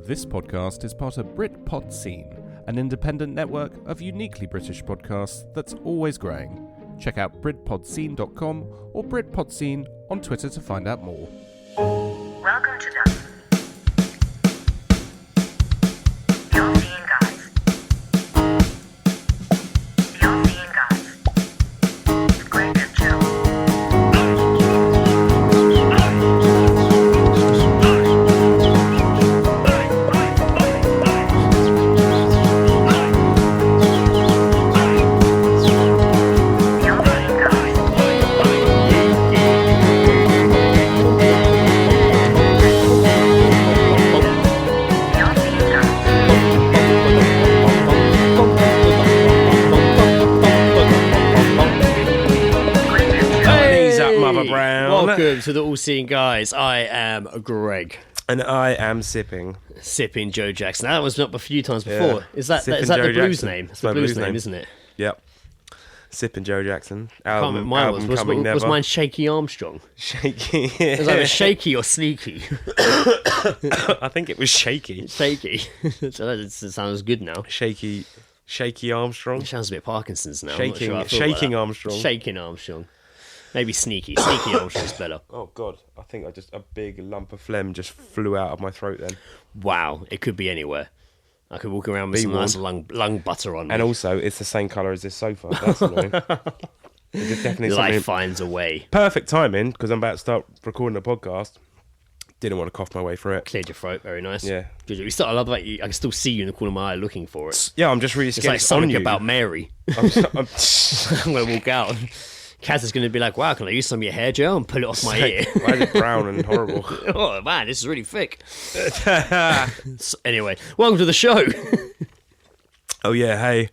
This podcast is part of Britpod Scene, an independent network of uniquely British podcasts that's always growing. Check out BritpodScene.com or Britpod Scene on Twitter to find out more. Welcome to the You're Seeing Guys. You're Seeing Guys. Greg and Joe. Welcome to the All-Seeing Guys. I am Greg. And I am Sipping Joe Jackson. That was up a few times before. Yeah. Is that Sipping the Joe blues Jackson. name? It's It's the my blues blues name, name. isn't it? Yep. Sipping Joe Jackson. I can't remember mine was mine Shaky Armstrong? Shaky. It was either shaky or sneaky. I think it was shaky. Shaky. It sounds good now. Shaky Armstrong. It sounds a bit Parkinson's now. I'm not sure how I feel Shaking about that. Armstrong. Shaking Armstrong. Maybe sneaky. Sneaky Armstrong's better. Oh God, I think a big lump of phlegm just flew out of my throat then. Wow, it could be anywhere. I could walk around with Be some nice warned. lung butter on me. And also, it's the same colour as this sofa. That's annoying. It's definitely Life something. finds a way. Perfect timing because I'm about to start recording a podcast. Didn't want to cough my way through it. Cleared your throat, very nice. Yeah. Good. I love that I can still see you in the corner of my eye looking for it. Yeah, I'm just really It's scared. like It's on something you. about Mary. I'm I'm going to walk out. Kaz is going to be like, wow, can I use some of your hair gel and pull it off my ear? Why is it brown and horrible? Oh, man, this is really thick. Anyway, welcome to the show. Oh yeah, hey.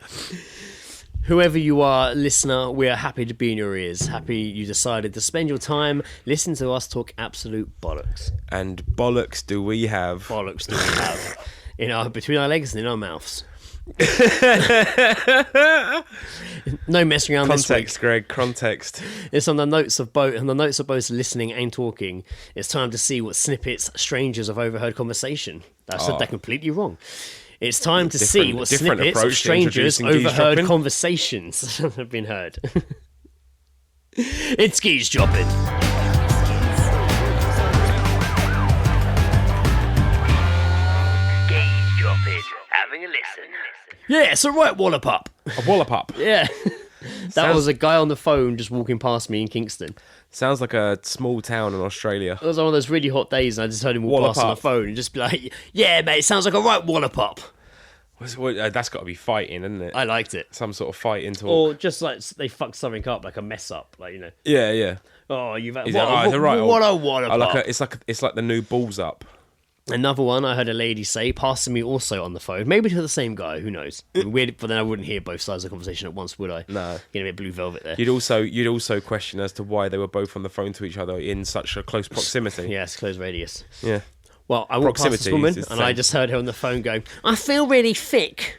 Whoever you are, listener, we are happy to be in your ears. Happy you decided to spend your time listening to us talk absolute bollocks. And bollocks do we have? Bollocks do we have between our legs and in our mouths. No messing around this week. Context, Greg, context. It's on the notes of both, and the notes of both listening and talking. It's time to see what snippets strangers have overheard conversation. I said that completely wrong. It's time to see what different snippets of approach to strangers introducing overheard geezedropping. conversations that have been heard. It's Geezedropping. Geezedropping. Having a listen. Yeah, it's a right wallop up. A wallop up. Yeah. That was a guy on the phone just walking past me in Kingston. Sounds like a small town in Australia. It was one of those really hot days, and I just heard him walk Wallop past on the up. phone and just be like, yeah, mate, it sounds like a right wallop up. That's got to be fighting, isn't it? I liked it. Some sort of fighting talk. Or just like they fucked something up, like a mess up, like, you know. Yeah, yeah. Oh, you've had Is that right? Is it right? what a wallop Oh, up. it's like the new balls up. Another one I heard a lady say, passing me also on the phone, maybe to the same guy, who knows. Weird, but then I wouldn't hear both sides of the conversation at once, would I? No. Getting a bit blue velvet there. You'd also question as to why they were both on the phone to each other in such a close proximity. Yes, close radius. Yeah. Well, I walked past this Proximity woman, is the and I same. just heard her on the phone going, I feel really thick.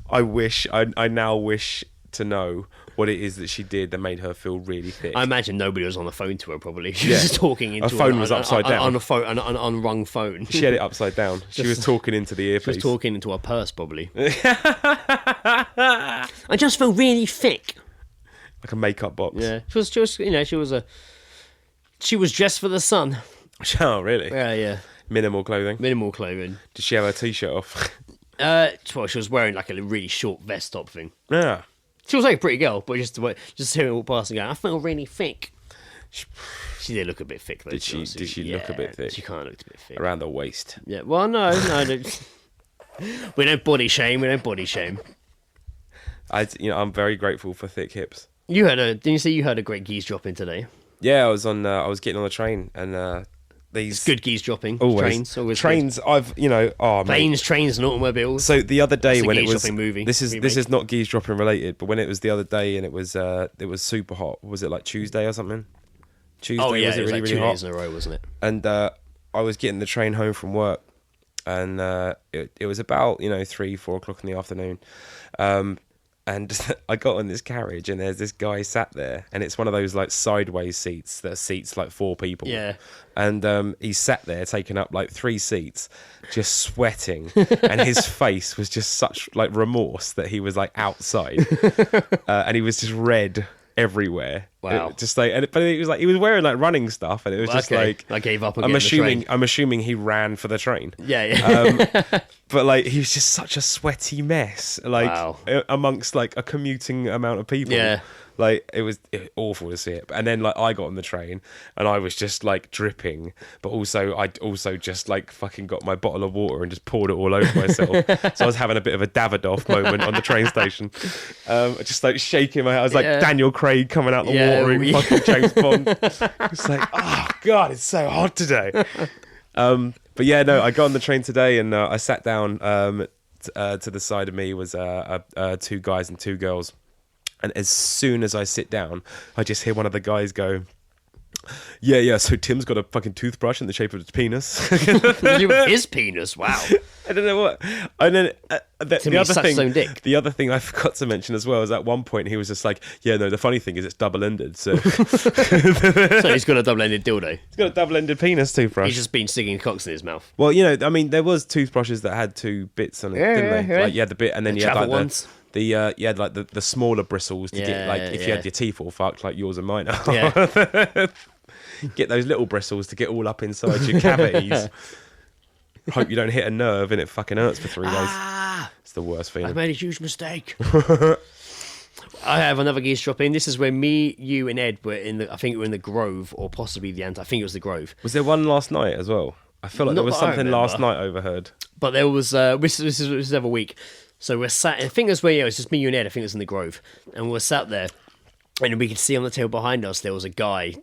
I now wish to know what it is that she did that made her feel really thick. I imagine nobody was on the phone to her, probably. She Yeah. was just talking into Her phone was upside down. On a phone, an unrung phone. She had it upside down. She was talking into the earpiece. She was talking into her purse, probably. I just feel really thick. Like a makeup box. Yeah, she was dressed for the sun. Oh, really? Yeah. Minimal clothing. Minimal clothing. Did she have her t-shirt off? Well, she was wearing like a really short vest top thing. Yeah. She was like a pretty girl, but just hearing her walk past and going, I feel really thick. She did look a bit thick, though. Did she look a bit thick? She kind of looked a bit thick. Around the waist. Yeah, well, no. We don't body shame. I'm very grateful for thick hips. Didn't you say you heard a great Geezedropping today? Yeah, I was getting on the train and these Good Geezedropping. always Trains. I've mate. Planes, trains, and automobiles. So the other day That's a when it was Geezedropping movie, this remake. is not Geezedropping related, but when it was the other day and it was super hot. Was it like Tuesday or something? Tuesday. Oh, yeah, was it was really, like really 2 hot? days in a row, wasn't it? And I was getting the train home from work, and it was about 3-4 o'clock in the afternoon, and And I got on this carriage, and there's this guy sat there, and it's one of those like sideways seats that seats like 4 people. Yeah. And he sat there, taking up like 3 seats, just sweating, and his face was just such like remorse that he was like outside, and he was just red everywhere. Wow. Just like, but it was like he was wearing like running stuff, and it was just like I gave up on I'm getting the train. I'm assuming he ran for the train. Yeah. But like he was just such a sweaty mess, like Wow. amongst like a commuting amount of people. Yeah. Like it was awful to see it. And then like I got on the train and I was just like dripping, but also I also just like fucking got my bottle of water and just poured it all over myself. So I was having a bit of a Davidoff moment on the train station, just like shaking my head. I was like Daniel Craig coming out the water in fucking James Bond. It's like, oh god, it's so hot today. But yeah, no, I got on the train today and I sat down. To the side of me was 2 guys and 2 girls. And as soon as I sit down, I just hear one of the guys go, yeah, so Tim's got a fucking toothbrush in the shape of his penis. His penis, wow. I don't know what. And then the other thing I forgot to mention as well is at one point he was just like, yeah, no, the funny thing is it's double-ended. So, So he's got a double-ended dildo. He's got a double-ended penis toothbrush. He's just been sticking cocks in his mouth. Well, you know, I mean, there was toothbrushes that had 2 bits on it, didn't they? Yeah. Like, you had the bit, and then you had travel like ones. you had like the smaller bristles to get like if you had your teeth all fucked like yours and mine are. Yeah. Get those little bristles to get all up inside your cavities. Hope you don't hit a nerve and it fucking hurts for 3 days. It's the worst feeling. I made a huge mistake. I have another Geezedropping. This is where me, you, and Ed were I think we were in the Grove, or possibly the I think it was the Grove. Was there one last night as well? I feel like there was something last night overheard. But there was this is the other week. So we're sat. I think that's where it was just me, you, and Ed. I think it was in the Grove, and we're sat there, and we could see on the table behind us there was a guy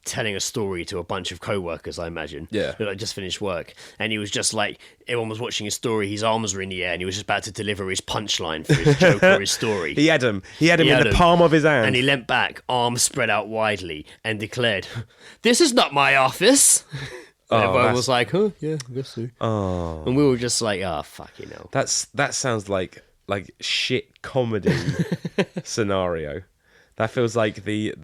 telling a story to a bunch of co-workers, I imagine. Yeah. Who had just finished work, and he was just like, everyone was watching his story. His arms were in the air, and he was just about to deliver his punchline for his joke or his story. He had him in the palm of his hand, and he leant back, arms spread out widely, and declared, "This is not my office." And everyone was like, "Huh, yeah, I guess so." Oh. And we were just like, "Oh, fucking hell." That sounds like shit comedy scenario. That feels like the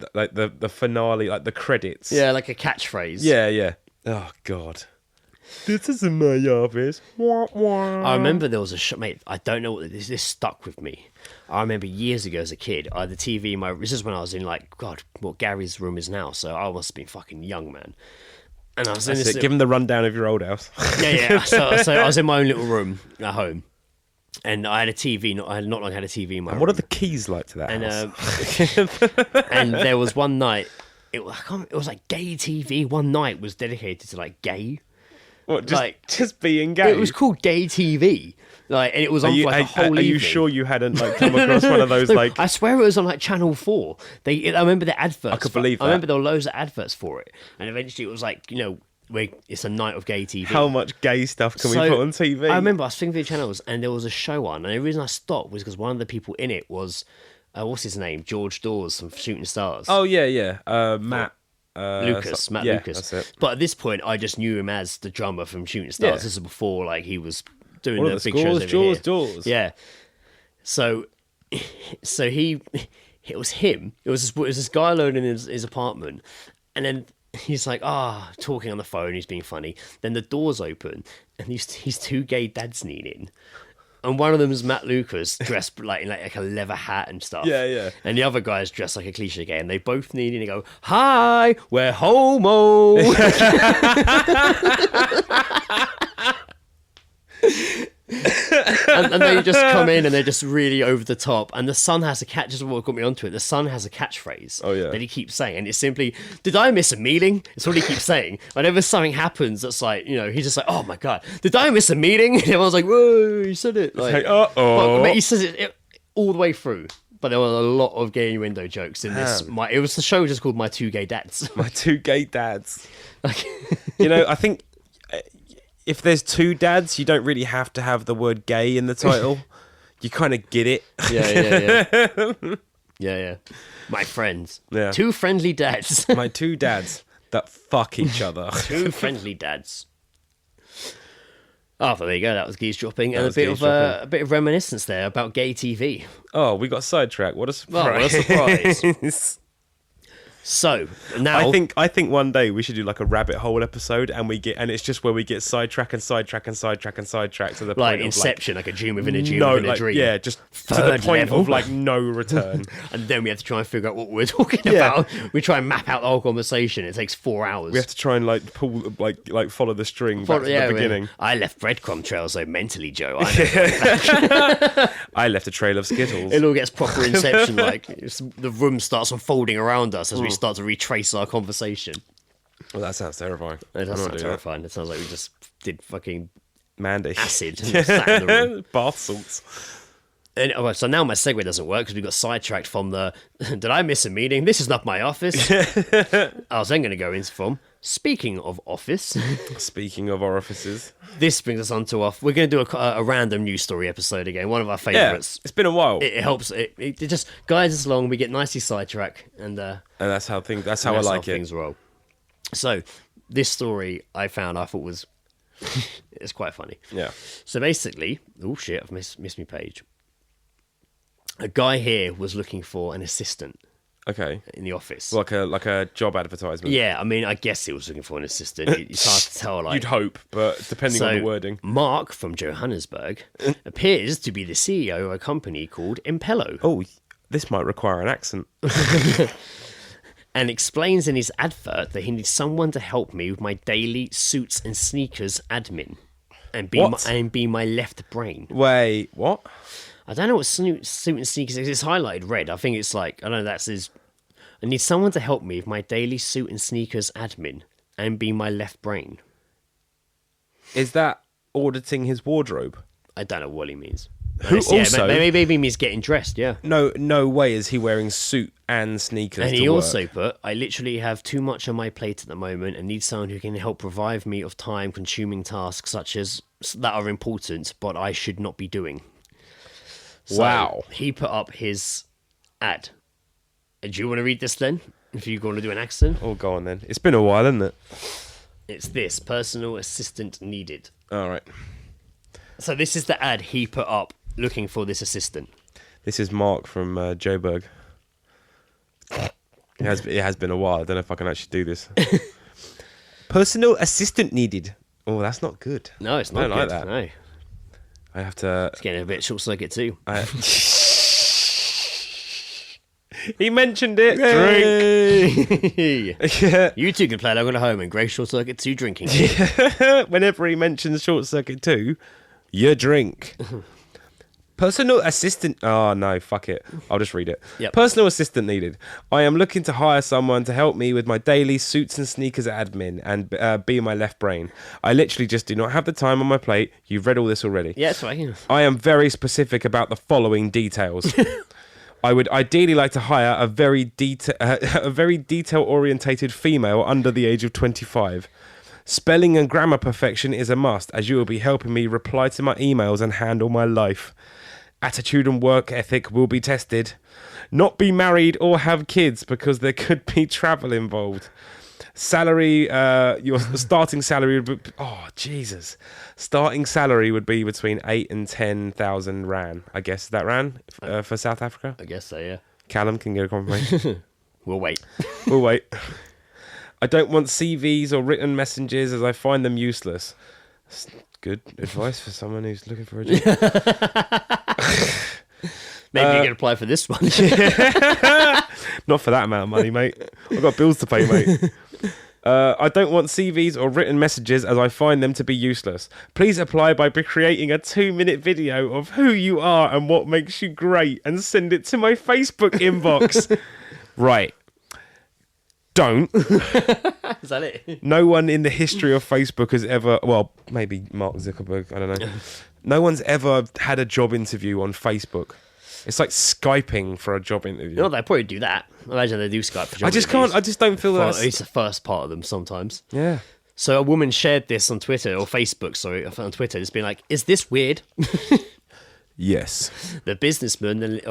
finale, like the credits. Yeah, like a catchphrase. Yeah. Oh god. This isn't my office. Wah, wah. I remember there was a show, mate. I don't know what this stuck with me. I remember years ago as a kid, I had the TV in my. This is when I was in like what Gary's room is now. So I must have been fucking young, man. And I was in this. Give him the rundown of your old house. Yeah. So I was in my own little room at home, and I had a TV. I had not long had a TV in my room. What are the keys like to that house? And there was one night. It was like gay TV. One night was dedicated to like gay. What, just being gay? It was called gay TV. Like, and it was on for like a whole evening. Are you sure you hadn't like come across one of those like? I swear it was on like Channel 4. I remember the adverts. I could believe that. I remember there were loads of adverts for it, and eventually it was like, it's a night of gay TV. How much gay stuff can we put on TV? I remember I was flipping through channels, and there was a show on, and the reason I stopped was because one of the people in it was, what's his name, George Dawes from Shooting Stars. Oh yeah. Matt. Lucas. That's it. But at this point, I just knew him as the drummer from Shooting Stars. Yeah. This is before like he was doing One the of the big shows scores, over here. Jaws. Yeah. So it was him. It was this guy alone in his apartment, and then he's like, talking on the phone. He's being funny. Then the doors open, and these 2 gay dads lean in. And one of them is Matt Lucas, dressed like in like a leather hat and stuff. Yeah. And the other guy is dressed like a cliche gay, and they both lean in and go, "Hi, we're homo." and they just come in and they're just really over the top. And the son has a just what got me onto it. The son has a catchphrase that he keeps saying, and it's simply, "Did I miss a meeting?" It's what he keeps saying. Whenever something happens, that's like, he's just like, "Oh my god, did I miss a meeting?" And everyone's like, "Whoa, he said it!" Like, but he says it all the way through. But there were a lot of gay innuendo jokes in this. It was the show just called My 2 Gay Dads. My 2 Gay Dads. I think if there's 2 dads, you don't really have to have the word gay in the title. You kind of get it. Yeah. My friends. Yeah. 2 friendly dads. My 2 dads that fuck each other. 2 friendly dads. Oh, there you go. That was Geezedropping, and was a bit of reminiscence there about gay TV. Oh, we got sidetracked. What a surprise! Oh, what a surprise! So now, I think one day we should do like a rabbit hole episode, and it's just where we get sidetracked to the like point Inception, like a dream within a dream no, within like, a dream. yeah, just to Third the point level. of like no return. And then we have to try and figure out what we're talking Yeah. about. We try and map out the whole conversation. It takes 4 hours. We have to try and like pull like follow the string back to the beginning. I left breadcrumb trails though mentally, Joe. I I left a trail of Skittles. It all gets proper Inception. Like the room starts unfolding around us as we start to retrace our conversation. Well, that sounds terrifying. It does I'm not sound doing terrifying. It sounds like we just did fucking Mandy. acid and just sat in the room. Bath salts. And, so now my segue doesn't work because we got sidetracked from the did I miss a meeting? This is not my office. I was then going to go in from speaking of office. Speaking of orifices. This brings us on to we're going to do a random news story episode again. One of our favourites. It's been a while. It helps. It just guides us along. We get nicely sidetracked, and that's how I like it. Things roll. So this story I thought was it's quite funny. Yeah. So basically, oh shit, I've missed my page. A guy here was looking for an assistant. Okay. In the office, like a job advertisement. Yeah, I mean, I guess he was looking for an assistant. It's hard to tell. Like, you'd hope, but depending on the wording. Mark from Johannesburg appears to be the CEO of a company called Impello. Oh, this might require an accent. And explains in his advert that he needs someone to help me with my daily suits and sneakers admin, and be my left brain. Wait, what? I don't know what suit and sneakers is. It's highlighted red. I think it's like, I don't know, that's his... I need someone to help me with my daily suit and sneakers admin and be my left brain. Is that auditing his wardrobe? I don't know what he means. Who also... Maybe he means getting dressed, yeah. No way is he wearing suit and sneakers And to he work. also put, I literally have too much on my plate at the moment and need someone who can help provide me of time-consuming tasks such as that are important, but I should not be doing. So wow. He put up his ad. Do you want to read this then? If you're going to do an accent? Oh, go on then. It's been a while, isn't it? It's this, personal assistant needed. All right. So this is the ad he put up looking for this assistant. This is Mark from Joburg. It has been a while. I don't know if I can actually do this. Personal assistant needed. Oh, that's not good. No, it's not I don't good. like that. No. I have to... It's getting a bit short-circuit too. He mentioned it. Drink. Yeah. You two can play along at home and Grey Short Circuit 2 drinking. Whenever he mentions Short Circuit 2, you drink. Personal assistant... Oh, no, fuck it. I'll just read it. Yep. Personal assistant needed. I am looking to hire someone to help me with my daily suits and sneakers admin and be my left brain. I literally just do not have the time on my plate. You've read all this already. Yeah, that's right. I am very specific about the following details. I would ideally like to hire a very detail-orientated female under the age of 25. Spelling and grammar perfection is a must, as you will be helping me reply to my emails and handle my life. Attitude and work ethic will be tested. Not be married or have kids because there could be travel involved. Salary, your starting salary would be... Oh, Jesus. Starting salary would be between 8 and 10,000 rand. I guess that rand for South Africa? I guess so, yeah. Callum can get a confirmation. We'll wait. We'll wait. I don't want CVs or written messages as I find them useless. That's good advice for someone who's looking for a job. Maybe you can apply for this one. Not for that amount of money, mate. I've got bills to pay, mate. I don't want CVs or written messages as I find them to be useless. Please apply by creating a 2-minute video of who you are and what makes you great and send it to my Facebook inbox. Right. Don't. Is that it? No one in the history of Facebook has ever... Well, maybe Mark Zuckerberg, I don't know. No one's ever had a job interview on Facebook. It's like Skyping for a job interview. No, they probably do that. I imagine they do Skype for job I just can't. I just don't feel that. It's the first part of them sometimes. Yeah. So a woman shared this on Twitter, or Facebook, sorry, on Twitter. It's been like, is this weird? Yes. The businessman,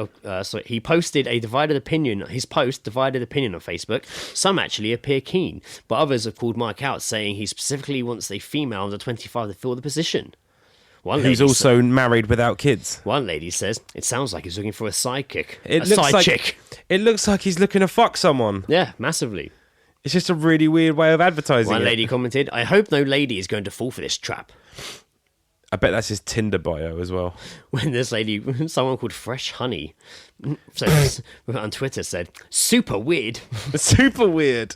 he posted a divided opinion. His post divided opinion on Facebook. Some actually appear keen, but others have called Mark out, saying he specifically wants a female under 25 to fill the position. who's also married without kids. One lady says, it sounds like he's looking for a sidekick. Chick. It looks like he's looking to fuck someone. Yeah, massively. It's just a really weird way of advertising. One lady commented, I hope no lady is going to fall for this trap. I bet that's his Tinder bio as well. When this lady, someone called Fresh Honey, on Twitter said, super weird. Super weird.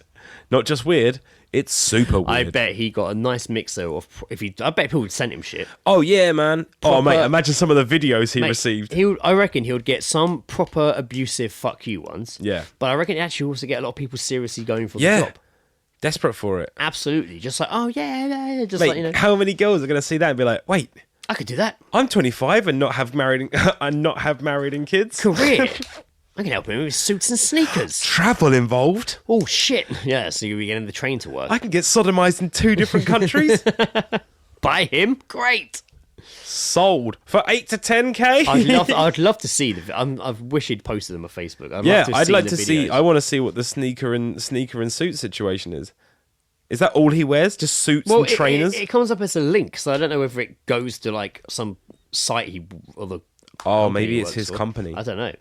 Not just weird, it's super weird. I bet he got a nice mixer of. I bet people would send him shit. Oh yeah, man. Oh mate, imagine some of the videos he received. I reckon he would get some proper abusive fuck you ones. Yeah. But I reckon he actually also get a lot of people seriously going for the job. Desperate for it. Absolutely. Just like, oh yeah, just mate, like, you know. How many girls are going to see that and be like, wait, I could do that. I'm 25 and not have married and kids. Career. I can help him with suits and sneakers. Travel involved. Oh shit! Yeah, so you'll be getting the train to work. I can get sodomized in 2 different countries. Buy him? Great. Sold for 8 to 10k. I'd love to see the. I wish he'd posted them on Facebook. I'd like to see. I want to see what the sneaker and suit situation is. Is that all he wears? Just suits and trainers? It comes up as a link, so I don't know whether it goes to like some site maybe it's his company. I don't know.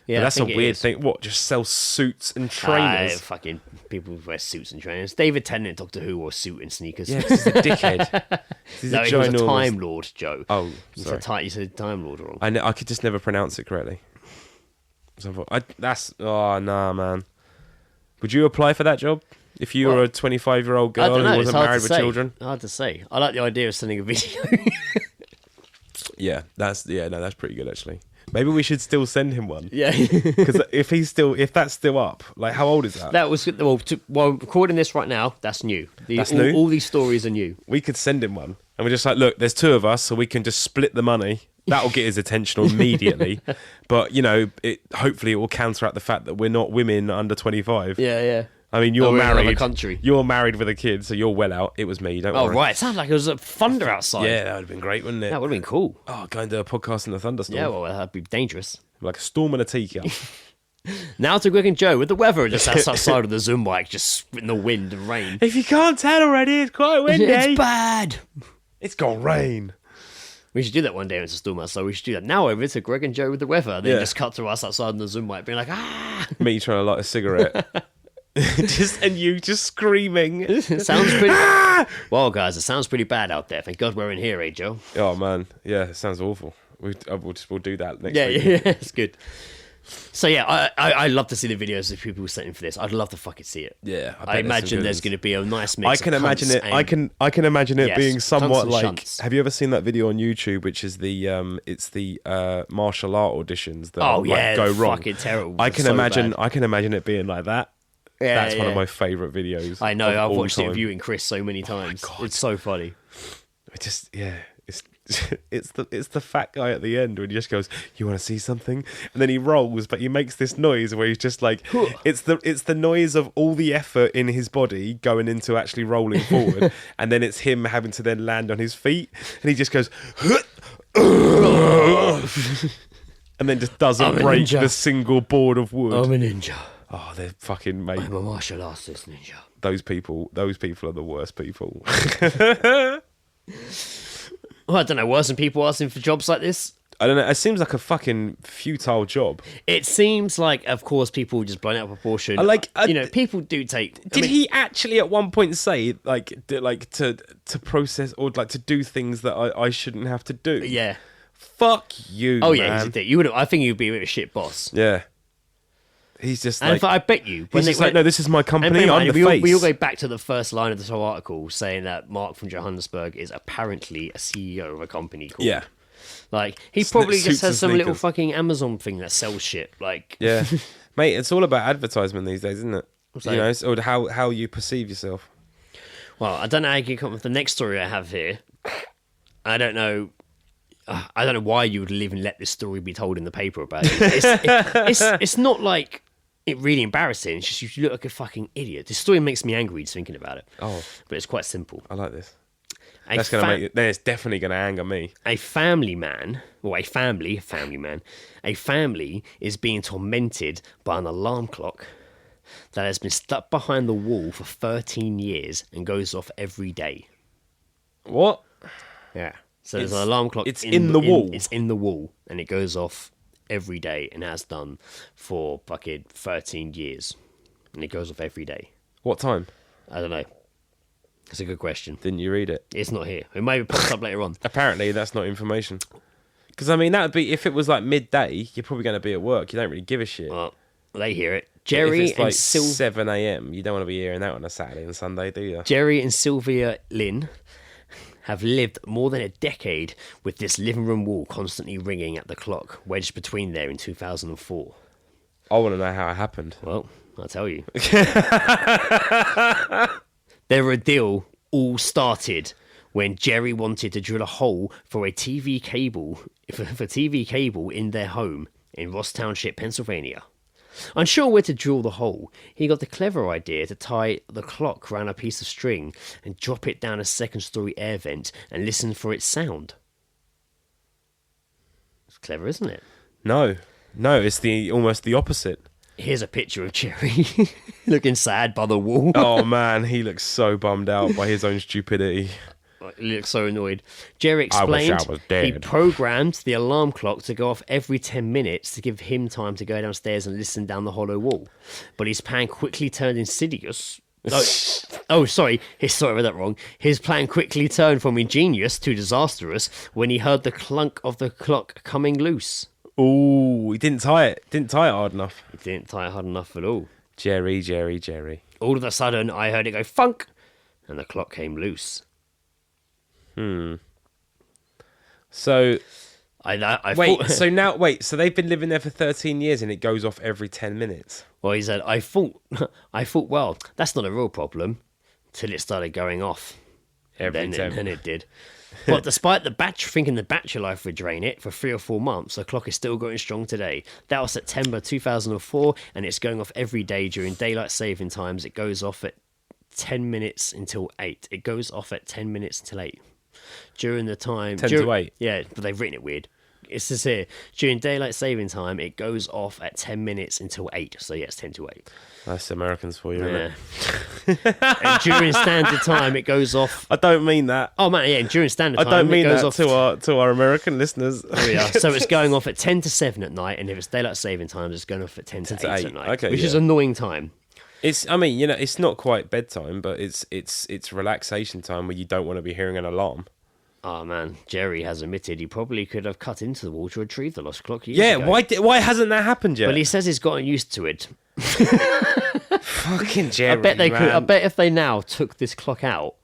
Yeah, but that's a weird thing. What? Just sell suits and trainers? Fucking people wear suits and trainers. David Tennant, Doctor Who, wore suit and sneakers. Yeah, he's a dickhead. He was a Time Lord, Joe. Oh, sorry. You said Time Lord wrong. I could just never pronounce it correctly. Oh, nah, man. Would you apply for that job? If you were a 25-year-old girl who wasn't married with children? Hard to say. I like the idea of sending a video. That's pretty good, actually. Maybe we should still send him one. Yeah. Because if that's still up, like, how old is that? That was recording this right now. That's new. That's new. All these stories are new. We could send him one, and we're just like, look, there's 2 of us, so we can just split the money. That'll get his attention immediately. But hopefully it will counteract the fact that we're not women under 25. Yeah. I mean, you're married. Country. You're married with a kid, so you're well out. It was me. Don't worry. Oh right, it sounds like it was a thunder outside. Yeah, that would have been great, wouldn't it? That would have been cool. Oh, going to a podcast in a thunderstorm. Yeah, well, that'd be dangerous. Like a storm in a teacup. Now to Greg and Joe with the weather just outside of the Zoom mic, just in the wind and rain. If you can't tell already, it's quite windy. It's bad. It's gonna rain. We should do that one day when it's a storm outside. We should do that. Now over to Greg and Joe with the weather. Then just cut to us outside in the Zoom mic, being like, ah. Me trying to light a cigarette. and you just screaming. It sounds pretty. Well, guys, it sounds pretty bad out there. Thank God we're in here, Joe? Oh man, yeah, it sounds awful. We'll do that next week. Yeah, it's good. So yeah, I love to see the videos of people sending for this. I'd love to fucking see it. Yeah, I imagine there's going to be a nice mix. I can imagine it. I can imagine it being somewhat like. Shunts. Have you ever seen that video on YouTube, which is the martial art auditions that go wrong? Fucking terrible. I can imagine it being like that. Yeah, that's one of my favourite videos. I know. I've watched it with you and Chris so many times. It's so funny. It's the fat guy at the end when he just goes, "You want to see something?" And then he rolls, but he makes this noise where he's just like, it's the noise of all the effort in his body going into actually rolling forward, and then it's him having to then land on his feet, and he just goes, and then just doesn't break the single board of wood. I'm a ninja. Oh, they're fucking mate. I'm a martial artist ninja. Those people are the worst people. Well, I don't know. Wasn't people asking for jobs like this? I don't know. It seems like a fucking futile job. It seems like, of course, people just blown out of proportion. People do take. Did he actually at one point say to process or like to do things that I shouldn't have to do? Yeah. Fuck you. Oh man. yeah, he did. You would. I think you'd be a bit of a shit boss. Yeah. He's just and I bet you. No, this is my company. I'm the face. We all go back to the first line of this whole article saying that Mark from Johannesburg is apparently a CEO of a company called. Yeah. Like, he probably just has some little fucking Amazon thing that sells shit. Like. Yeah. Mate, it's all about advertisement these days, isn't it? It's or how you perceive yourself. Well, I don't know how you can come up with the next story I have here. I don't know why you would even let this story be told in the paper about it. It's not like it really embarrassing. It's just you look like a fucking idiot. This story makes me angry just thinking about it. Oh, but it's quite simple. I like this. That's gonna make it. Then it's definitely gonna anger me. A family is being tormented by an alarm clock that has been stuck behind the wall for 13 years and goes off every day. What? Yeah. So there's an alarm clock. It's in the wall. It's in the wall, and it goes off every day, and has done for fucking 13 years, and it goes off every day. What time? I don't know. It's a good question. Didn't you read it? It's not here. It maybe pops up later on. Apparently, that's not information. Because I mean, that would be if it was like midday. You're probably going to be at work. You don't really give a shit. Well, they hear it. But Jerry if it's like and 7 a.m. You don't want to be hearing that on a Saturday and Sunday, do you? Jerry and Sylvia Lynn have lived more than a decade with this living room wall constantly ringing at the clock, wedged between there in 2004. I want to know how it happened. Well, I'll tell you. Their ordeal all started when Jerry wanted to drill a hole for a TV cable in their home in Ross Township, Pennsylvania. Unsure where to drill the hole, he got the clever idea to tie the clock around a piece of string and drop it down a second-story air vent and listen for its sound. It's clever, isn't it? No, it's almost the opposite. Here's a picture of Jerry looking sad by the wall. Oh man, he looks so bummed out by his own stupidity. He looks so annoyed. Jerry I wish explained I was dead. he programmed the alarm clock to go off every 10 minutes to give him time to go downstairs and listen down the hollow wall. But his plan quickly turned insidious. Sorry, I read that wrong. His plan quickly turned from ingenious to disastrous when he heard the clunk of the clock coming loose. Ooh, he didn't tie it. Didn't tie it hard enough. He didn't tie it hard enough at all. Jerry. All of a sudden, I heard it go funk, and the clock came loose. So, I wait. thought, So they've been living there for 13 years, and it goes off every 10 minutes. Well, he said, I thought, well, that's not a real problem, till it started going off. Every And 10 then it did. But despite thinking the battery life would drain it for 3 or 4 months, the clock is still going strong today. That was September 2004, and it's going off every day during daylight saving times. It goes off at 10 minutes until 8. It goes off at 10 minutes until 8. During the time... 10 to 8? Yeah, but they've written it weird. It says here, during daylight saving time, it goes off at 10 minutes until 8. So yeah, it's 10 to 8. That's Americans for you, isn't it? And during standard time, it goes off... I don't mean that. Oh, man, yeah, and during standard time, I don't mean it goes that off... to our American listeners. Oh, yeah. So it's going off at 10 to 7 at night, and if it's daylight saving time, it's going off at 10 to 8 at night, okay, which is annoying time. It's not quite bedtime, but it's relaxation time where you don't want to be hearing an alarm. Oh man, Jerry has admitted he probably could have cut into the wall to retrieve the lost clock years Yeah, ago. why hasn't that happened yet? But he says he's gotten used to it. Fucking Jerry, I bet they man. could. I bet if they now took this clock out,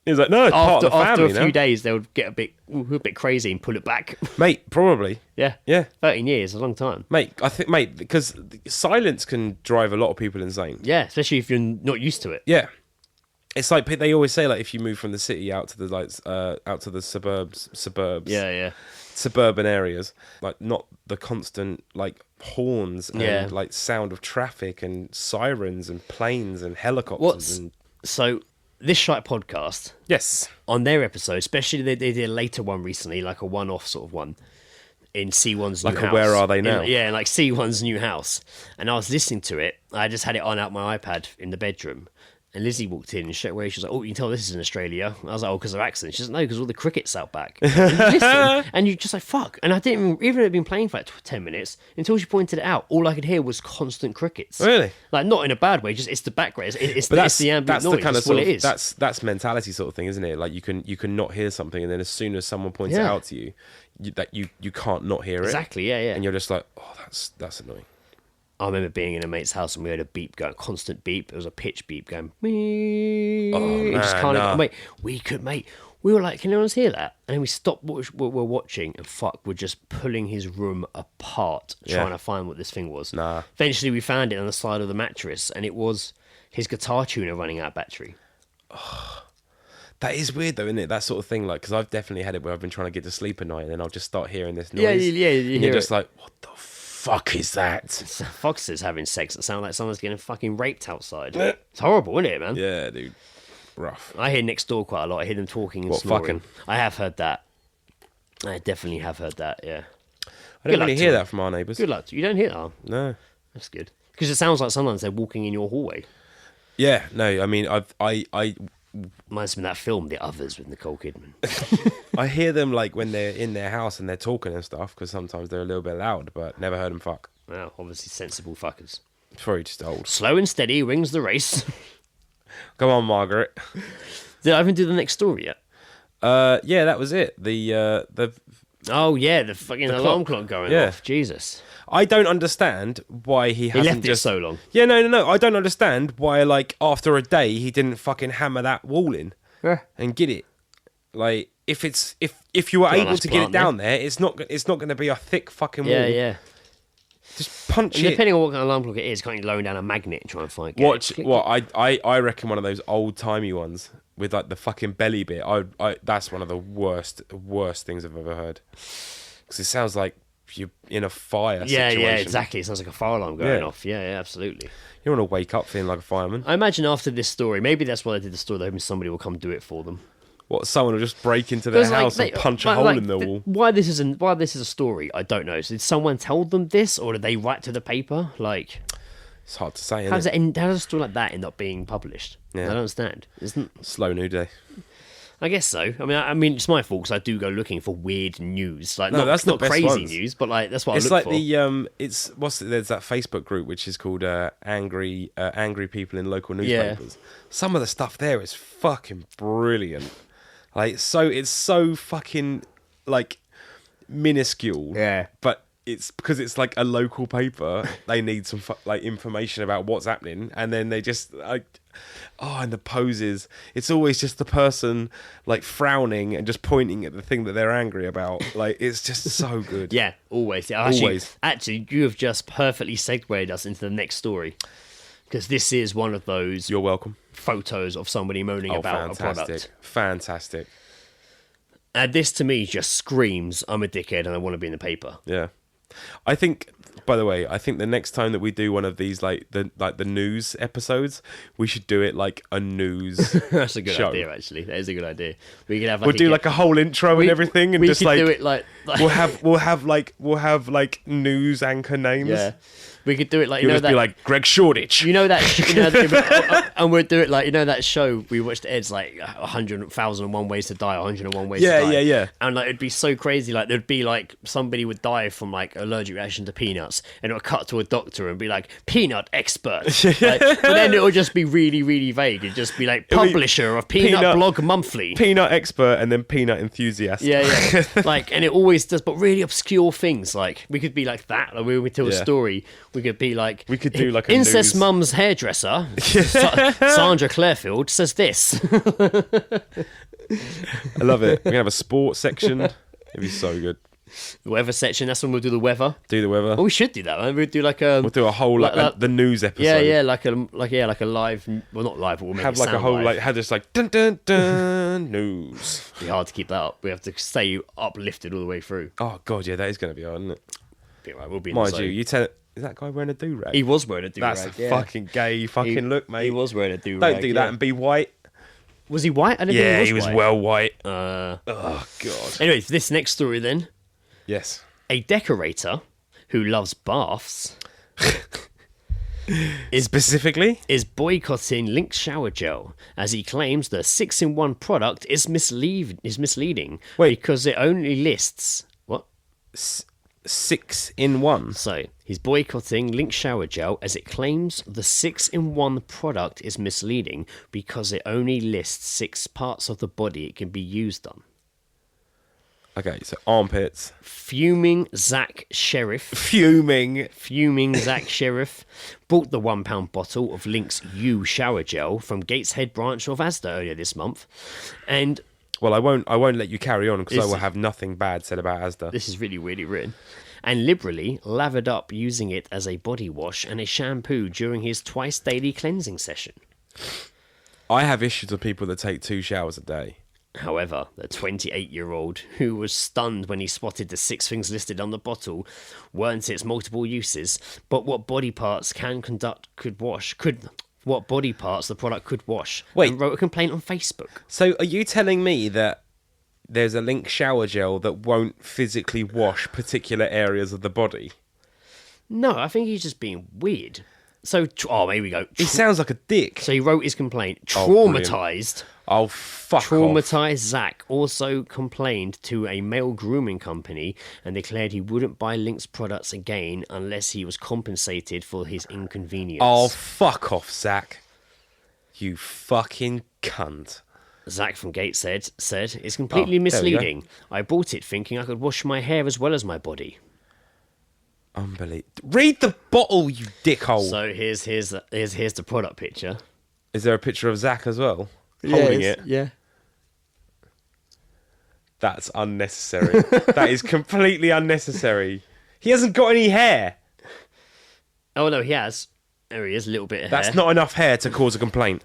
He's like, no, it's part of the after family a few now. days, they would get a bit crazy and pull it back. Mate, probably. Yeah, 13 years, a long time. Mate, I think, because silence can drive a lot of people insane. Yeah, especially if you're not used to it. Yeah. It's like they always say, like, if you move from the city out to the suburbs, Yeah. suburban areas, like, not the constant, like, horns and like sound of traffic and sirens and planes and helicopters. So this Shite podcast, Yes, on their episode, especially they did a later one recently, like a one-off sort of one in C1's new like house. a Where Are They Now? Yeah, like C1's new house. And I was listening to it. I just had it on out my iPad in the bedroom. And Lizzie walked in and straight away she was like, "Oh, you can tell this is in Australia." I was like, "Oh, because of accent." She said, "No, because all the crickets out back." And you listen, and you're just like, "Fuck!" And I didn't even have been playing for like 10 minutes until she pointed it out. All I could hear was constant crickets. Really? Like not in a bad way. Just it's the background. It's the ambient that's noise. the kind That's of what sort it of is. that's mentality sort of thing, isn't it? Like you can not hear something, and then as soon as someone points it out to you, you can't not hear it. Exactly. Yeah. And you're just like, oh, that's annoying. I remember being in a mate's house and we heard a beep going, constant beep. It was a pitch beep going, "Mee." Oh, It just man, can't, nah. mate. We were like, can anyone else hear that? And then we stopped what we're watching and we're just pulling his room apart, trying to find what this thing was. Nah. Eventually we found it on the side of the mattress and it was his guitar tuner running out of battery. That is weird though, isn't it? That sort of thing, like, because I've definitely had it where I've been trying to get to sleep at night and then I'll just start hearing this noise. Yeah, and hear you're just it. like, what the fuck is that? It's foxes having sex that sound like someone's getting fucking raped outside. It's horrible, isn't it, man? Yeah, dude. Rough. I hear next door quite a lot. I hear them talking and What, snoring. fucking? I have heard that. I definitely have heard that, yeah. I don't luck really to hear them. that from our neighbours. Good luck. You don't hear that? No. That's good. Because it sounds like sometimes they're walking in your hallway. Yeah, no, I mean, Reminds me of that film, The Others, with Nicole Kidman. I hear them like when they're in their house and they're talking and stuff, because sometimes they're a little bit loud, but never heard them fuck. Well, obviously sensible fuckers. Probably just old. Slow and steady wins the race. Come on, Margaret. Did I even do the next story yet? Yeah, that was it. The Oh yeah, the fucking alarm clock going off. Jesus. I don't understand why he hasn't left it just so long. Yeah, no. I don't understand why, like, after a day he didn't fucking hammer that wall in and get it. Like, if you were able to get it down there, it's not going to be a thick fucking wall. Yeah. Just punch And it. depending on what kind of alarm clock it is, can't you lower down a magnet and try and find I reckon one of those old timey ones with like the fucking belly bit. That's one of the worst things I've ever heard. Because it sounds like you're in a fire situation. Yeah, exactly. It sounds like a fire alarm going off. Yeah, absolutely. You don't want to wake up feeling like a fireman. I imagine after this story, maybe that's why they did the story, they're hoping somebody will come do it for them. What, someone will just break into their house and punch a hole in the wall? Why this is a story, I don't know. So did someone tell them this, or did they write to the paper? Like, it's hard to say. How does a story like that end up being published? Yeah. I don't understand. Slow new day. I guess so. I mean, it's my fault because I do go looking for weird news. Like, that's not the best crazy ones. news, but like that's what It's I look like for. there's that Facebook group which is called angry people in local newspapers. Some of the stuff there is fucking brilliant. Like, it's so fucking like minuscule. Yeah. But it's because it's like a local paper. They need some like information about what's happening, and then they just like, and the poses. It's always just the person like frowning and just pointing at the thing that they're angry about. Like, it's just so good. Yeah, always. Yeah, actually, you have just perfectly segued us into the next story, because this is one of those. You're welcome. Photos of somebody moaning about a product. Fantastic. And this to me just screams, I'm a dickhead and I want to be in the paper. Yeah. I think, by the way, the next time that we do one of these like the news episodes, we should do it like a news That's a good show. idea, actually. That is a good idea. We could have we'll do like a whole intro and everything, and we just could like do it like we'll have like news anchor names. Yeah. We could do it like, You'll just be like Greg Shoreditch. You know that, and we'll do it like, that show we watched Ed's like 100,001 Ways to Die, 101 Ways to Die. Yeah. And like it'd be so crazy, like there'd be like somebody would die from like allergic reaction to peanuts, and it would cut to a doctor and be like peanut expert. But then it would just be really, really vague. It'd just be like publisher of Peanut Blog Monthly, peanut expert, and then peanut enthusiast. Yeah. Like, and it always does, but really obscure things. Like we could be like that. Like when we tell a story. We could be like... We could do like a Incest news... Mum's hairdresser, Sandra Clarefield, says this. I love it. We're going to have a sports section. It'd be so good. The weather section, that's when we'll do the weather. Do the weather. Oh, we should do that, man. We'll do like we'll do a whole the news episode. Yeah, like a live, well, not live, but we'll make have it like sound a whole live. like have this like dun dun dun news. It'd be hard to keep that up. We have to stay uplifted all the way through. Oh god, yeah, that is going to be hard, isn't it? Be right, we'll be in Mind the zone. you tell. Is that guy wearing a do-rag? He was wearing a do-rag. That's a fucking gay fucking look, mate. He was wearing a do-rag. Don't do that and be white. Was he white? I didn't think he was white. well white. Oh, God. Anyway, for this next story then. Yes. A decorator who loves baths Specifically? is boycotting Lynx shower gel as he claims the 6-in-1 product is misleading because it only lists... What? 6-in-1. So, he's boycotting Lynx shower gel as it claims the 6-in-1 product is misleading because it only lists 6 parts of the body it can be used on. Okay, so armpits. Fuming Zach Sheriff Zach Sheriff bought the £1 bottle of Lynx U shower gel from Gateshead branch of Asda earlier this month, and... Well, I won't let you carry on because I will have nothing bad said about Asda. This is really weirdly written. And liberally lathered up using it as a body wash and a shampoo during his twice daily cleansing session. I have issues with people that take 2 showers a day. However, the 28-year-old, who was stunned when he spotted the 6 things listed on the bottle, weren't its multiple uses, but what body parts what body parts the product could wash, and wrote a complaint on Facebook. So are you telling me that there's a Lynx shower gel that won't physically wash particular areas of the body? No, I think he's just being weird. So, here we go. He sounds like a dick. So he wrote his complaint. Traumatised. Oh, fuck off. Traumatized Zach also complained to a male grooming company and declared he wouldn't buy Lynx products again unless he was compensated for his inconvenience. Oh, fuck off, Zach. You fucking cunt. Zach from Gateshead said, it's completely misleading. I bought it thinking I could wash my hair as well as my body. Unbelievable. Read the bottle, you dickhole. So here's the product picture. Is there a picture of Zach as well? Holding it? Yeah. That's unnecessary. That is completely unnecessary. He hasn't got any hair. Oh, no, he has. There he is, a little bit of hair. That's not enough hair to cause a complaint.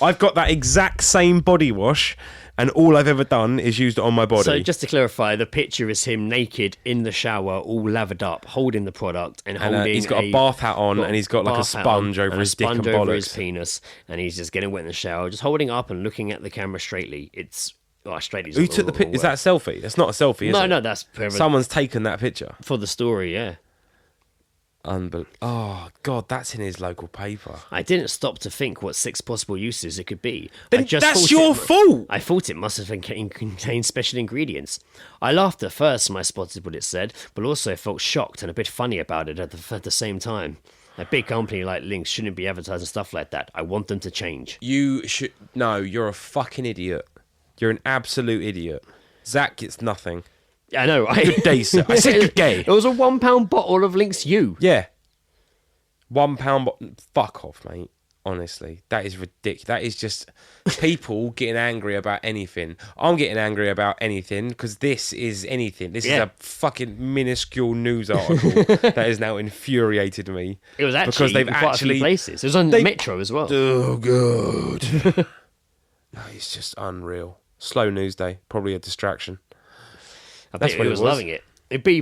I've got that exact same body wash, and all I've ever done is used it on my body. So just to clarify, the picture is him naked in the shower, all lathered up, holding the product and holding. He's got a bath hat on, and he's got like a sponge over his dick and bollocks. Over his penis, and he's just getting wet in the shower, just holding up and looking at the camera straightly. It's straightly. Who took the picture? Is that a selfie? It's not a selfie, is it? No, that's someone's taken that picture for the story. Yeah. Oh God, that's in his local paper. I didn't stop to think what 6 possible uses it could be. Then that's your fault. I thought it must have contained special ingredients. I laughed at first when I spotted what it said, but also felt shocked and a bit funny about it at the same time. A big company like Lynx shouldn't be advertising stuff like that. I want them to change. You should. No, you're a fucking idiot. You're an absolute idiot. Zach gets nothing. I know. Good day, sir. I said good day. It was a £1 bottle of Lynx U. Yeah. £1. Fuck off, mate. Honestly, that is ridiculous. That is just people getting angry about anything. I'm getting angry about anything because this is anything. This is a fucking minuscule news article that has now infuriated me. It was actually because they've in quite a few places. It was on the Metro as well. Oh, God. No, it's just unreal. Slow news day. Probably a distraction. I bet he was loving it.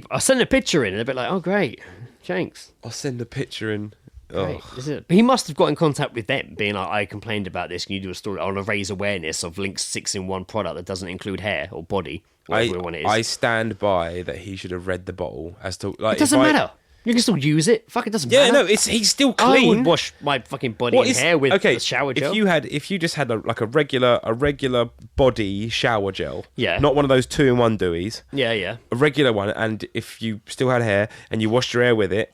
I'll send a picture in and they'd be like, oh, great. Thanks. I'll send a picture in. Right. But he must have got in contact with them, being like, I complained about this. Can you do a story? I want to raise awareness of Lynx 6-in-1 product that doesn't include hair or body, whatever one it is. I stand by that he should have read the bottle as to like. It doesn't matter. You can still use it. Fuck, it doesn't matter. Yeah, no, he's still clean. I would wash my fucking body and hair with the shower gel. If you just had a regular body shower gel, yeah, not one of those 2-in-1 dewies, yeah, a regular one, and if you still had hair and you washed your hair with it,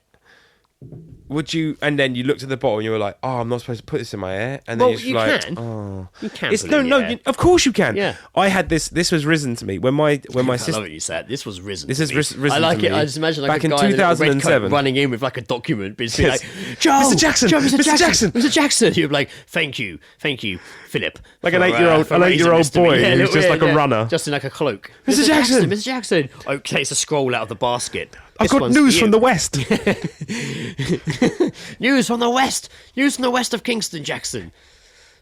would you? And then you looked at the bottle and you were like, "Oh, I'm not supposed to put this in my hair." And then you can. Oh, you can. It's of course you can. Yeah. I had this. This was risen to me when my sister. I love what you said. This was risen. This is risen. I like to it. Me. I just imagine back a guy in 2007 in a red coat running in with like a document, basically like, Joe, Mr. Jackson, Mr. Jackson. You'd be like, thank you, Philip. Like an 8-year-old boy who's just like a runner, just in like a cloak. Mr. Jackson, Mr. Jackson. Oh, takes a scroll out of the basket. I've got news from the West. News from the West. News from the West of Kingston, Jackson.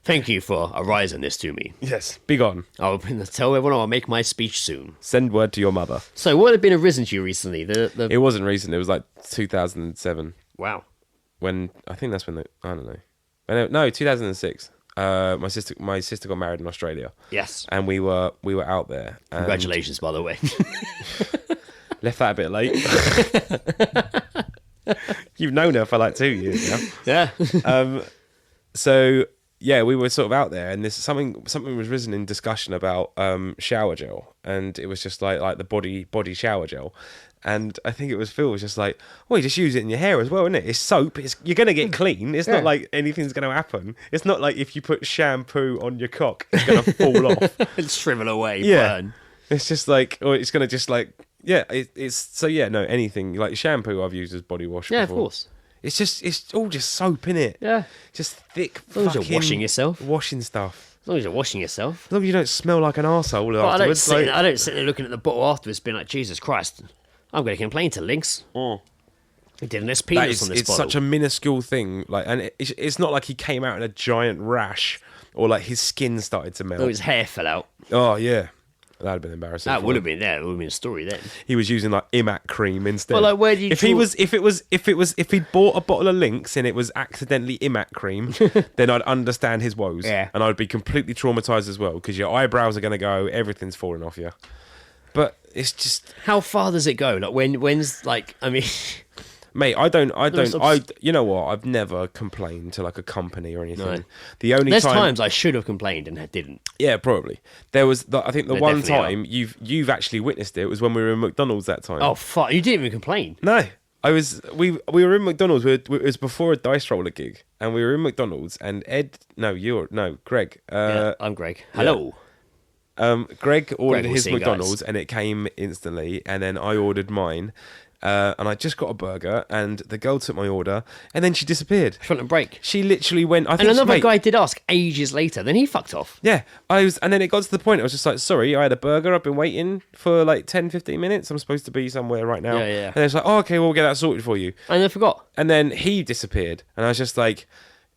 Thank you for arising this to me. Yes, be gone. I'll tell everyone I'll make my speech soon. Send word to your mother. So what had been arisen to you recently? It wasn't recent. It was like 2007. Wow. I think that's when I don't know. No, 2006. My sister got married in Australia. Yes. And we were out there. Congratulations, by the way. Left that a bit late. You've known her for like 2 years now. Yeah. So yeah, we were sort of out there, and this something was risen in discussion about shower gel, and it was just like the body shower gel. And I think it was Phil was just like, well, you just use it in your hair as well, isn't it? It's soap. You're going to get clean. It's not like anything's going to happen. It's not like if you put shampoo on your cock, it's going to fall off. It's shrivel away, burn. It's just like, or it's going to just like, anything. Like shampoo I've used as body wash before. Of course. It's all just soap, innit? Yeah. Just thick as long as you're washing yourself. Washing stuff. As long as you're washing yourself. As long as you don't smell like an arsehole afterwards. I don't sit there looking at the bottle afterwards being like, Jesus Christ, I'm going to complain to Lynx. He did this penis on this bottle. It's such a minuscule thing. And it's not like he came out in a giant rash or like his skin started to melt. Or his hair fell out. Oh, yeah. That'd have been embarrassing. That would have been there. It would have been a story then. He was using like Imac cream instead. Well, like where do you? If he'd bought a bottle of Lynx and it was accidentally Imac cream, then I'd understand his woes. Yeah. And I'd be completely traumatized as well because your eyebrows are going to go, everything's falling off you. But it's just how far does it go? Like when's like I mean, Mate, you know what? I've never complained to like a company or anything. No. The only There's times I should have complained and didn't. Yeah, probably. There was, I think, the There one definitely time you've actually witnessed it was when we were in McDonald's that time. Oh fuck! You didn't even complain. No, we were in McDonald's. It was before a dice roller gig, and we were in McDonald's. And Greg. Yeah, I'm Greg. Hello. Greg ordered Greg, his see you McDonald's guys. and it came instantly, and then I ordered mine, and I just got a burger, and the girl took my order, and then she disappeared. She went on break. She literally went. I think And another mate, guy did ask ages later. Then he fucked off. Yeah, and then it got to the point. I was just like, sorry, I had a burger. I've been waiting for like 10, 15 minutes. I'm supposed to be somewhere right now. Yeah. And it's like, oh, okay, we'll get that sorted for you. And I forgot. And then he disappeared, and I was just like,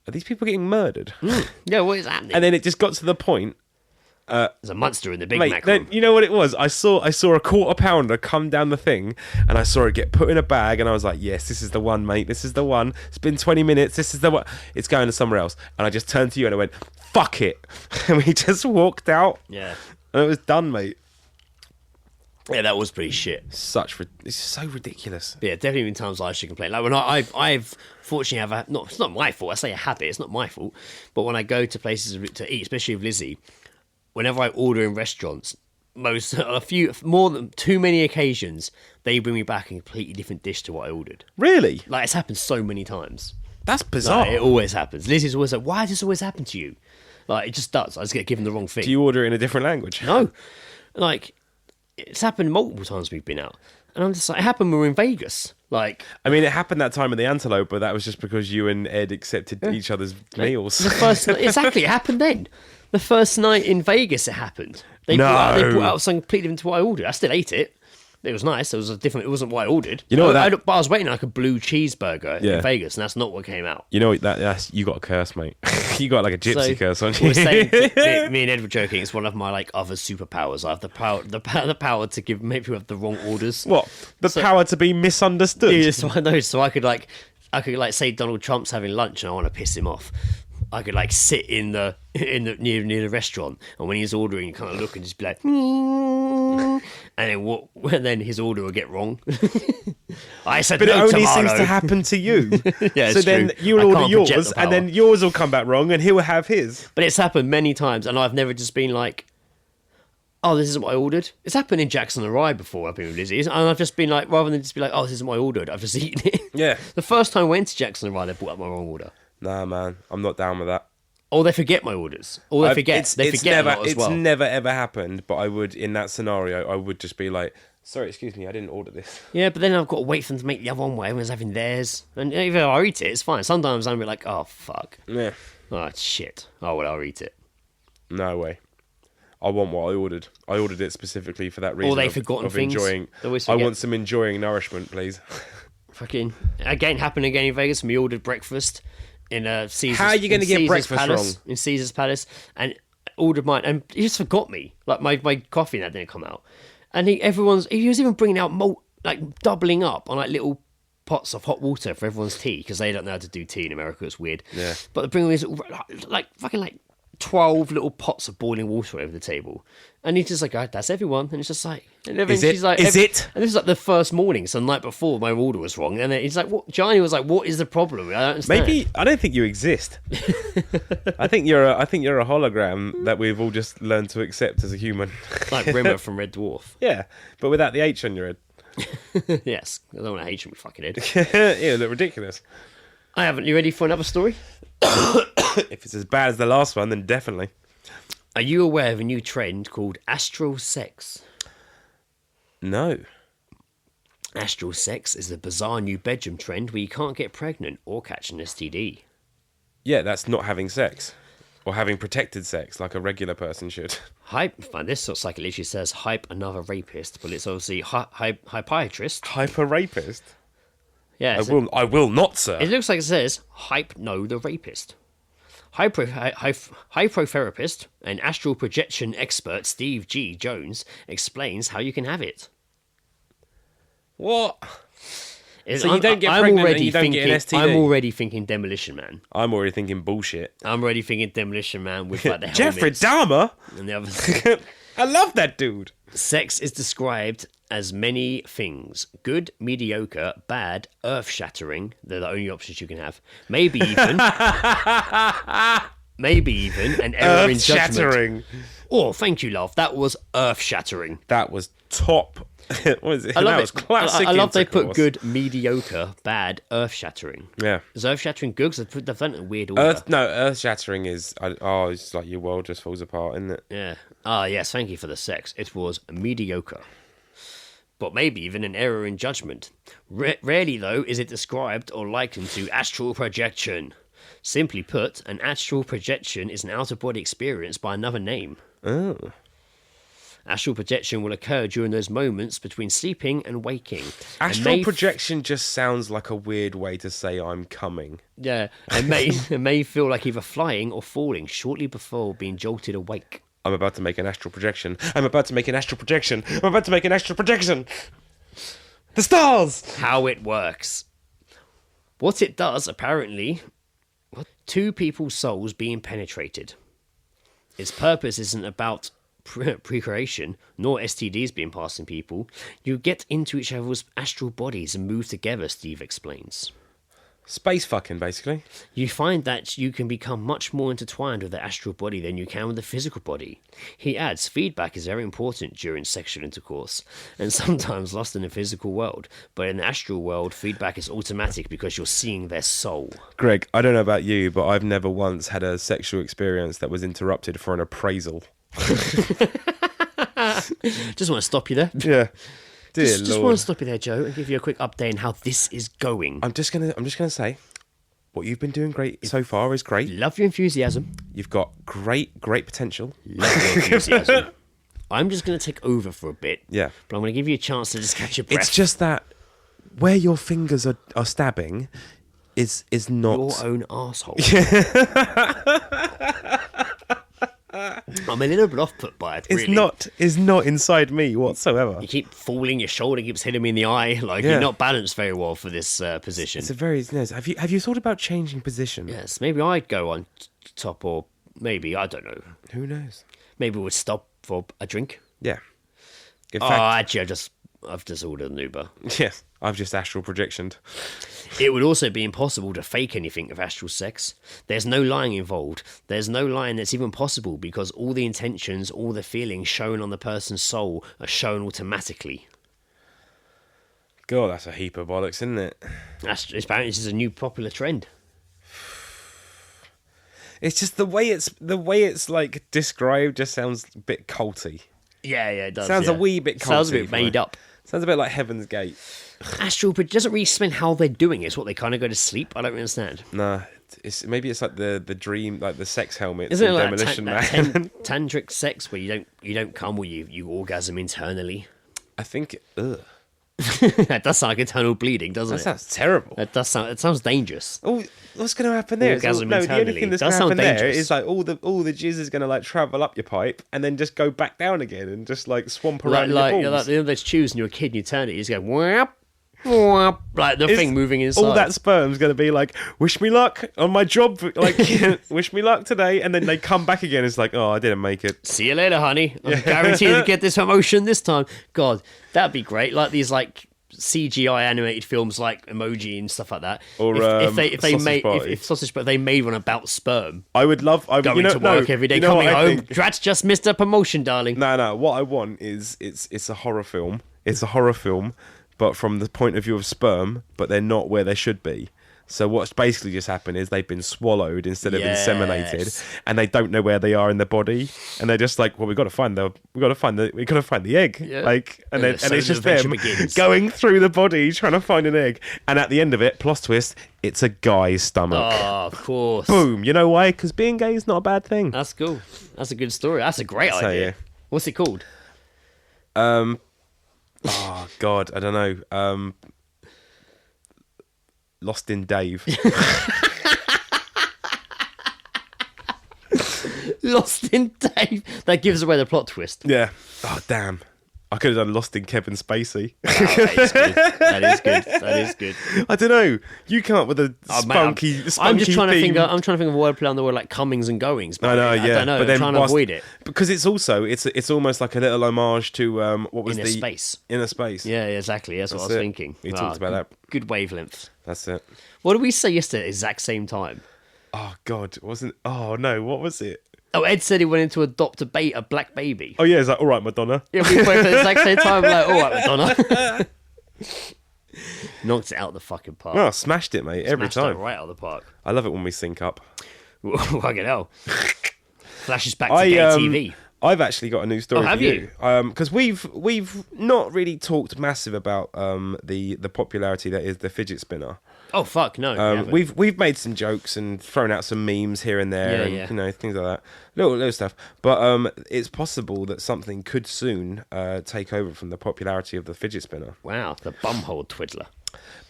are these people getting murdered? Yeah, what is happening? And then it just got to the point. There's a monster in the Big Mate, Mac then, room. you know what it was? I saw a quarter pounder come down the thing, and I saw it get put in a bag, and I was like, yes, this is the one, mate. This is the one. It's been 20 minutes. This is the one. It's going to somewhere else. And I just turned to you and I went, fuck it. And we just walked out. Yeah. And it was done, mate. Yeah, that was pretty shit. It's so ridiculous. But yeah, definitely been times I should complain. Like when I've fortunately it's not my fault. I say a habit. It's not my fault. But when I go to places to eat, especially with Lizzie, whenever I order in restaurants, more than too many occasions, they bring me back a completely different dish to what I ordered. Really? Like it's happened so many times. That's bizarre. Like, it always happens. Lizzie's always like, "Why does this always happen to you?" Like it just does. I just get given the wrong thing. Do you order in a different language? No, like it's happened multiple times we've been out, and I'm just like, it happened when we were in Vegas. Like, I mean, it happened that time at the Antelope, but that was just because you and Ed accepted each other's meals. Exactly, it happened then. The first night in Vegas, it happened. They brought out something completely different to what I ordered. I still ate it. It was nice. It wasn't what I ordered. You know what but I was waiting like a blue cheeseburger in Vegas, and that's not what came out. You know that's you got a curse, mate. You got like a gypsy curse on you. We're saying, me and Ed were joking. It's one of my like other superpowers. I have the power to make people have the wrong orders. What? The power to be misunderstood. Yeah, so I know. So I could say Donald Trump's having lunch and I want to piss him off. I could like sit in the near the restaurant, and when he's ordering, you kind of look and just be like, and then his order will get wrong. I said, but no, it only tomato. seems to happen to you. Yeah, so it's then true. you'll I order can't yours, project the and then power. yours will come back wrong, and he'll have his. But it's happened many times, and I've never just been like, oh, this isn't what I ordered. It's happened in Jackson and Rye before. I've been with Lizzie, and I've just been like, rather than just be like, oh, this isn't what I ordered, I've just eaten it. Yeah. The first time I went to Jackson and Rye, they brought up my wrong order. Nah, man, I'm not down with that. Or they forget my orders. Or they forget. They forget a lot as well. It's never ever happened, but I would, in that scenario, I would just be like, sorry, excuse me, I didn't order this. Yeah, but then I've got to wait for them to make the other one while everyone's having theirs. And even though I eat it, it's fine. Sometimes I'm like, oh, fuck. Yeah. Oh, shit. Oh, well, I'll eat it. No way. I want what I ordered. I ordered it specifically for that reason. Or they've forgotten things. Enjoying. They always I forget. want some enjoying nourishment, please. Fucking. Happened again in Vegas. We ordered breakfast in Caesar's. How are you going to get breakfast Palace, wrong? in Caesar's Palace, and ordered mine, and he just forgot me. Like my coffee that didn't come out, and he was even bringing out like doubling up on like little pots of hot water for everyone's tea because they don't know how to do tea in America. It's weird. Yeah. But they're bringing these like fucking 12 little pots of boiling water over the table, and he's just like, "Oh, that's everyone," and it's just like, and then Is it? she's like, Is it? And this is like the first morning, so the night before my order was wrong, and then he's like, "What?" Johnny was like, "What is the problem? I don't understand." Maybe I don't think you exist. I think you're a hologram that we've all just learned to accept as a human. like Rimmer from Red Dwarf. Yeah, but without the H on your head. Yes, I don't want to hate you, fucking head. Yeah, look ridiculous. I haven't. You ready for another story? If it's as bad as the last one, then definitely. Are you aware of a new trend called astral sex? No. Astral sex is a bizarre new bedroom trend where you can't get pregnant or catch an STD. Yeah, that's not having sex. Or having protected sex like a regular person should. This looks like it literally says hype another rapist, but it's obviously hypiatrist. Hyper rapist? Yeah, I will not, sir. it looks like it says hype no the rapist. Hyprotherapist and astral projection expert Steve G. Jones explains how you can have it. What? So you don't get pregnant and you don't get an STD? I'm already thinking Demolition Man. I'm already thinking bullshit. I'm already thinking Demolition Man with like the Jeffrey helmets Dahmer? and the other. I love that dude. Sex is described as many things: good, mediocre, bad, earth-shattering. They're the only options you can have. Maybe even an error in judgment. Earth-shattering. Oh, thank you, love. That was earth-shattering. That was top. What is it? I love that it. was classic. I love they put intercourse. good, mediocre, bad, earth-shattering. Yeah. Is earth-shattering good? Because they've done it in a weird order. Earth-shattering is. It's like your world just falls apart, isn't it? Yeah. Ah, yes, thank you for the sex. It was mediocre. But maybe even an error in judgment. Rarely, though, is it described or likened to astral projection. Simply put, an astral projection is an out-of-body experience by another name. Oh. Astral projection will occur during those moments between sleeping and waking. Astral projection just sounds like a weird way to say I'm coming. Yeah, it may feel like either flying or falling shortly before being jolted awake. I'm about to make an astral projection. I'm about to make an astral projection. I'm about to make an astral projection. The stars! How it works. What it does, apparently, two people's souls being penetrated. Its purpose isn't about procreation, nor STDs being passed in people. You get into each other's astral bodies and move together, Steve explains. Space fucking, basically. You find that you can become much more intertwined with the astral body than you can with the physical body. He adds, feedback is very important during sexual intercourse, and sometimes lost in the physical world. But in the astral world, feedback is automatic because you're seeing their soul. Greg, I don't know about you, but I've never once had a sexual experience that was interrupted for an appraisal. Just want to stop you there. Yeah. Dear Just Lord. want to stop you there, Joe, and give you a quick update on how this is going. I'm just gonna say, what you've been doing great so far is great. Love your enthusiasm. You've got great potential. Love your enthusiasm. I'm just going to take over for a bit. Yeah. But I'm going to give you a chance to just catch your breath. It's just that where your fingers are stabbing is not your own arsehole. I'm a little bit off-put by it, really. It's not inside me whatsoever. You keep falling, your shoulder keeps hitting me in the eye. Like, you're not balanced very well for this position. It's a very... Have you thought about changing position? Yes, maybe I'd go on top, or maybe, I don't know. Who knows? Maybe we'd stop for a drink. Yeah. In Oh, fact, actually, I've just ordered an Uber. yes, I've just astral projectioned. It would also be impossible to fake anything of astral sex. There's no lying involved. There's no lying that's even possible because all the intentions, all the feelings shown on the person's soul are shown automatically. God, that's a heap of bollocks, isn't it? Apparently, this is a new popular trend. It's just the way it's like described just sounds a bit culty. Yeah, it does. Sounds a wee bit culty. Sounds a bit made up. Sounds a bit like Heaven's Gate. Astral, but it doesn't really explain how they're doing it. It's what they kind of go to sleep. I don't understand. Nah, maybe it's like the dream, like the sex helmet. Isn't it like Demolition Man? Tantric sex where you don't come or you orgasm internally? I think. Ugh. That does sound like internal bleeding, doesn't That it? sounds terrible. It sounds dangerous. Oh, what's going to happen there? Orgasm The only internally. thing that's Does going to sound happen there dangerous. is like all the jizz is going to like travel up your pipe and then just go back down again and just like swamp around your balls. Like those tubes when you're a kid and you turn it, you just go whap, whap, like the thing moving inside. All that sperm's going to be like, wish me luck on my job, like, wish me luck today, and then they come back again. It's like, oh, I didn't make it. See you later, honey. I'm guaranteed to get this promotion this time. God, that'd be great. Like these like CGI animated films like Emoji and stuff like that. Or if they Sausage made Party. if Sausage Party, they made one about sperm. I would love Going to work every day, coming home. That's just missed a promotion, darling. No. What I want is it's a horror film. It's a horror film, but from the point of view of sperm, but they're not where they should be. So what's basically just happened is they've been swallowed instead of inseminated, and they don't know where they are in the body, and they're just like, well, we got to find the egg, like, and it's just them going through the body trying to find an egg, and at the end of it, plot twist, it's a guy's stomach. Oh, of course. Boom. You know why? Because being gay is not a bad thing. That's cool. That's a good story. That's a great idea. Yeah. What's it called? Oh God, I don't know. Lost in Dave. Lost in Dave. That gives away the plot twist. Yeah. Oh damn. I could have done Lost in Kevin Spacey. Wow, that is good. That is good. That is good. I don't know. You come up with a spunky I'm just trying to theme. think. I'm trying to think of a wordplay on the word like comings and goings. But I know, I don't know. But then I'm trying to avoid it because it's also it's almost like a little homage to what was Inner Space. Inner Space. Yeah, exactly. That's what I was thinking. We talked about that. Good wavelength. That's it. What did we say yesterday at the exact same time? Oh God, wasn't? Oh no, what was it? Oh, Ed said he went in to adopt a black baby. Oh yeah, is that all right, Madonna? Yeah, we both at the exact same time. Like, all right, Madonna. Knocked it out of the fucking park. Oh, smashed it, mate. Every Smashed time. it right out of the park. I love it when we sync up. Fucking hell. Flashes back to gay TV. I've actually got a new story. Oh, have for you? Because we've not really talked massive about the popularity that is the fidget spinner. Oh fuck no! We've made some jokes and thrown out some memes here and there, Yeah, and things like that, little stuff. But it's possible that something could soon take over from the popularity of the fidget spinner. Wow, the bumhole twiddler.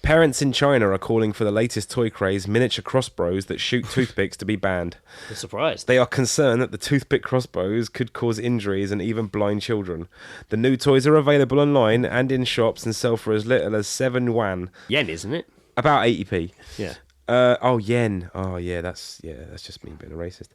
Parents in China are calling for the latest toy craze, miniature crossbows that shoot toothpicks, to be banned. I'm surprised. They are concerned that the toothpick crossbows could cause injuries and even blind children. The new toys are available online and in shops and sell for as little as 7 yuan. Yen, isn't it? About 80p. Yeah. Yen. Oh, yeah, that's just me being a racist.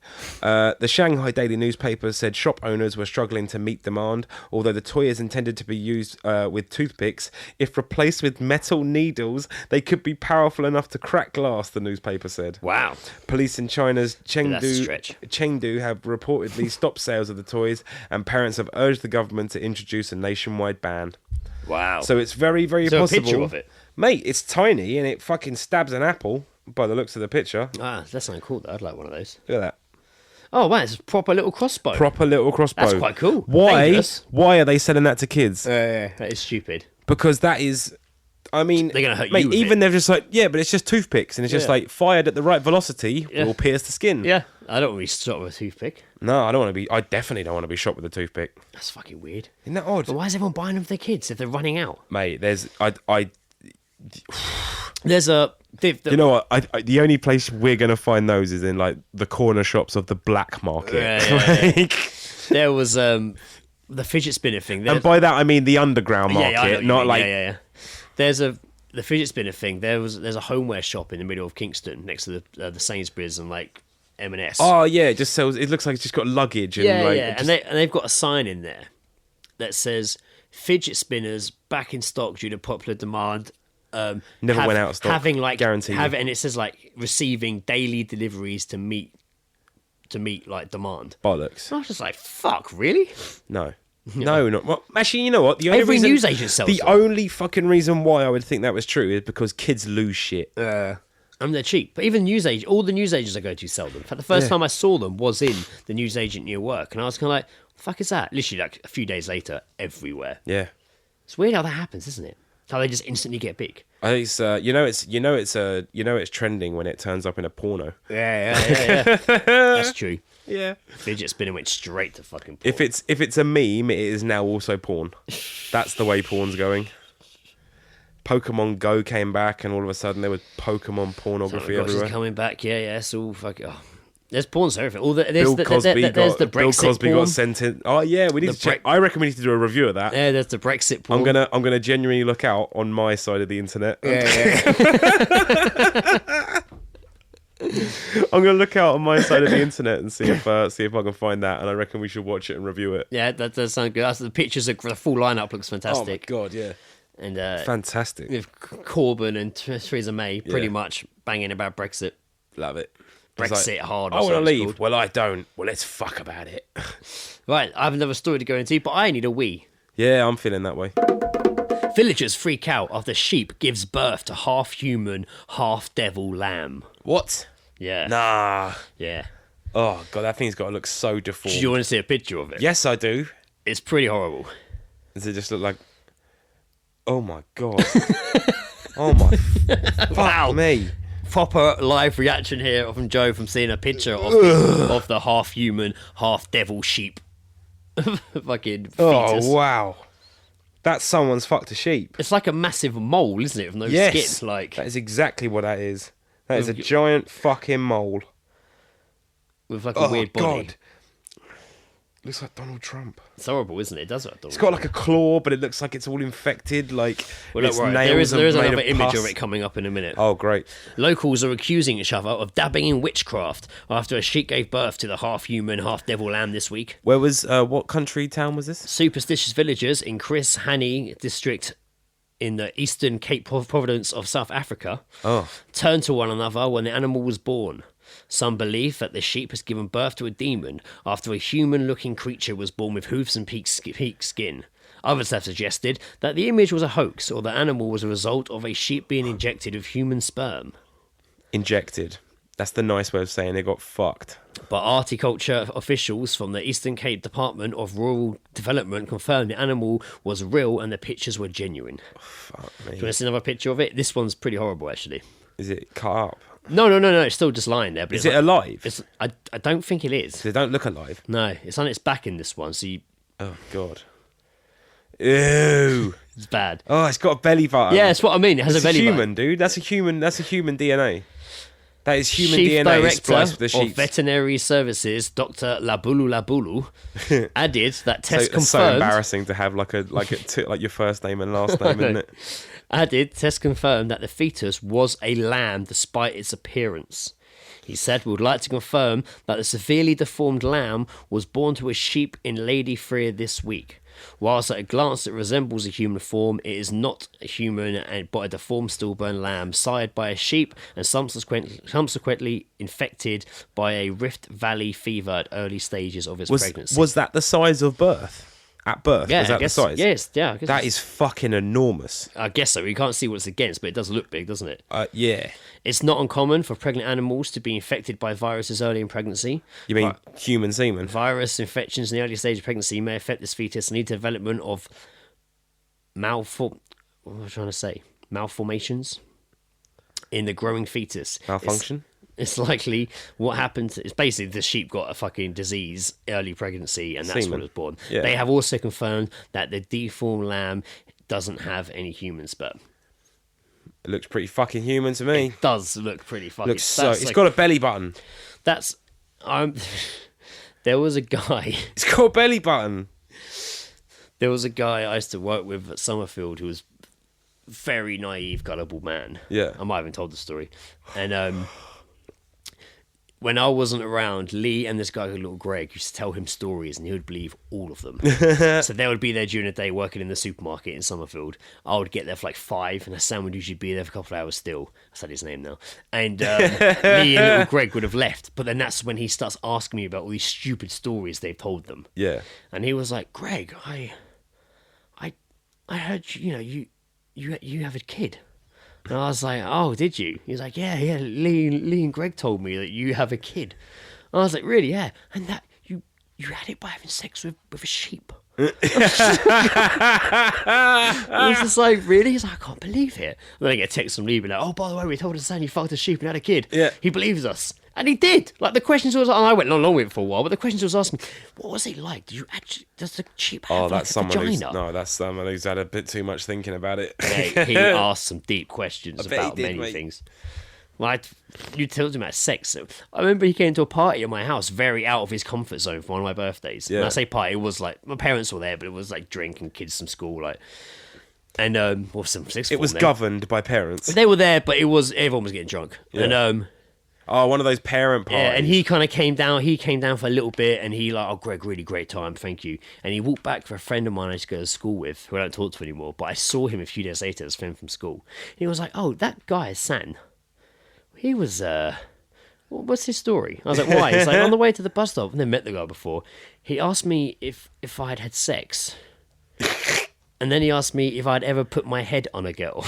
The Shanghai Daily newspaper said shop owners were struggling to meet demand, although the toy is intended to be used with toothpicks. If replaced with metal needles, they could be powerful enough to crack glass, the newspaper said. Wow. Police in China's Chengdu have reportedly stopped sales of the toys, and parents have urged the government to introduce a nationwide ban. Wow. So it's very, very So possible. a picture of it? Mate, it's tiny and it fucking stabs an apple by the looks of the picture. Ah, that's something cool though. I'd like one of those. Look at that. Oh, wow, it's a proper little crossbow. Proper little crossbow. That's quite cool. Why? Dangerous. Why are they selling that to kids? That is stupid. Because that is... I mean, They're gonna hurt mate, you with even it. they're just like, yeah, but it's just toothpicks, and it's just Yeah. like fired at the right velocity Yeah. will pierce the skin. Yeah, I don't want to be shot with a toothpick. No, I don't want to be. I definitely don't want to be shot with a toothpick. That's fucking weird. Isn't that odd, But why is everyone buying them for their kids if they're running out? mate? There's There's a... you know what? The only place we're gonna find those is in like the corner shops of the black market. Yeah. Like- There was the fidget spinner thing. and by that I mean the underground market, I know what you not mean. like Yeah. There's the fidget spinner thing. There's a homeware shop in the middle of Kingston next to the Sainsbury's and like M&S. oh yeah, it just sells. It looks like it's just got luggage and like it just- and they've got a sign in there that says fidget spinners back in stock due to popular demand. Never went out of stock. Having like Guaranteed. and it says like receiving daily deliveries to meet like demand. bollocks. And I was just like, fuck, really? No. No, not well. Actually, you know what? The only Every reason, newsagent sells the them. only fucking reason why I would think that was true is because kids lose shit. And they're cheap. But even all the newsagents I go to sell them. In fact, the first time I saw them was in the newsagent near work, and I was kind of like, "What the fuck is that?" Literally, like a few days later, everywhere. Yeah, It's weird how that happens, isn't it? How they just instantly get big. I think it's trending when it turns up in a porno. Yeah. That's true. Yeah. Fidget spinner went straight to fucking porn. If it's a meme, it is now also porn. That's the way porn's going. Pokemon Go came back, and all of a sudden there was Pokemon pornography everywhere. It's coming back. Yeah. It's all fucking. Oh. There's porn for everything. Bill Cosby there's the Brexit Bill Cosby porn. got sent in. Oh yeah, we need to check. I reckon we need to do a review of that. Yeah, there's the Brexit porn. I'm gonna genuinely look out on my side of the internet. Yeah. I'm gonna look out on my side of the internet and see if I can find that, and I reckon we should watch it and review it. Yeah, that does sound good. The pictures, the full lineup looks fantastic. Oh my god, yeah, and fantastic. with Corbyn and Theresa May pretty much banging about Brexit. Love it. Brexit hard. I want to leave. Well, I don't. Well, let's fuck about it. Right, I have another story to go into, but I need a wee. Yeah, I'm feeling that way. Villagers freak out after sheep gives birth to half human, half devil lamb. What? Yeah. Nah. Yeah. Oh god, that thing's got to look so deformed. Do you want to see a picture of it? Yes, I do. It's pretty horrible. Does it just look like? Oh my god. Oh my. Fuck me. Proper live reaction here from Joe from seeing a picture of the half human, half devil sheep. Fucking fetus. Oh wow. That's someone's fucked a sheep. It's like a massive mole, isn't it? From those Yes. skins, like That is exactly what that is. That is a giant fucking mole. with like a weird body. God. Looks like Donald Trump. It's horrible, isn't it? It does look like Donald It's got Trump. like a claw, but it looks like it's all infected. Like, Well, look, its right. nails There is are made another of image pus. of it coming up in a minute. Oh, great. Locals are accusing each other of dabbing in witchcraft after a sheep gave birth to the half-human, half-devil lamb this week. Where was, what country, town was this? Superstitious villagers in Chris Hani district in the eastern Cape Providence of South Africa turned to one another when the animal was born. Some believe that the sheep has given birth to a demon after a human-looking creature was born with hooves and peak skin. Others have suggested that the image was a hoax or the animal was a result of a sheep being injected with human sperm. Injected. That's the nice way of saying they got fucked. But horticulture officials from the Eastern Cape Department of Rural Development confirmed the animal was real and the pictures were genuine. Fuck Do me. you want to see another picture of it? This one's pretty horrible, actually. Is it cut up? No, it's still just lying there. But Is it alive? I don't think it is. They don't look alive. No, it's on its back in this one, so Oh, God. Ew. it's bad. Oh, it's got a belly button. Yeah, that's what I mean. It has It's a belly human, button. dude. That's a human DNA. That is human Chief DNA Director spliced with the of sheep. Veterinary Services, Dr. Labulu, added that tests It's so confirmed. embarrassing to have like your first name and last name, isn't it? Added, tests confirmed that the fetus was a lamb despite its appearance. He said, "We would like to confirm that the severely deformed lamb was born to a sheep in Lady Freer this week. Whilst at a glance it resembles a human form, it is not a human but a deformed stillborn lamb sired by a sheep and subsequently infected by a Rift Valley fever at early stages of its pregnancy." Was that the size of birth? At birth? Yeah, was that I guess, the size? Yes, yeah. I guess That it's- is fucking enormous. I guess so. You can't see what it's against, but it does look big, doesn't it? Yeah. It's not uncommon for pregnant animals to be infected by viruses early in pregnancy. You mean human semen? Virus infections in the early stage of pregnancy may affect this fetus and lead to development of malformations in the growing fetus. Malfunction? It's likely what happened. It's basically the sheep got a fucking disease early pregnancy, and that's Semen. when it was born. Yeah. They have also confirmed that the deformed lamb doesn't have any human sperm. It looks pretty fucking human to me. It does look pretty fucking. Looks so. It's got a belly button. That's. There was a guy. It's got a belly button. There was a guy I used to work with at Summerfield who was very naive, gullible man. Yeah. I might have even told the story. And when I wasn't around, Lee and this guy called Little Greg used to tell him stories and he would believe all of them. So they would be there during the day working in the supermarket in Summerfield. I would get there for like 5 and Hassan would usually be there for a couple of hours still. I said his name now. And Lee and Little Greg would have left. But then that's when he starts asking me about all these stupid stories they've told them. Yeah. And he was like, "Greg, I heard you have a kid." And I was like, "Oh, did you?" He was like, "Yeah. Lee and Greg told me that you have a kid." And I was like, "Really? Yeah. And that you had it by having sex with a sheep." I was just like, "Really?" He's like, "I can't believe it." And then I get a text from Lee being like, "Oh, by the way, we told his son you fucked a sheep and had a kid." Yeah. He believes us. And he did. Like, the questions was, and I went along with it for a while, but the questions was asking, what was it like? Does the sheep have That's a someone vagina? that's someone who's had a bit too much thinking about it. Mate, he asked some deep questions bet he about did, many mate. things. Like, you told him about sex. So I remember he came to a party at my house, very out of his comfort zone for one of my birthdays. Yeah. When I say party, it was like, my parents were there, but it was like drinking, kids from school, like, and, well, some sixth It form was there. governed by parents. They were there, but everyone was getting drunk. Yeah. And, Oh, one of those parent parties. yeah, and he kind of came down. He came down for a little bit, and he like, "Oh, Greg, really great time, thank you." And he walked back for a friend of mine I used to go to school with, who I don't talk to anymore. But I saw him a few days later as a friend from school. And he was like, "Oh, that guy San. He was what's his story?" I was like, "Why?" He's like, "On the way to the bus stop, and then met the guy before. He asked me if I'd had sex." And then he asked me if I'd ever put my head on a girl.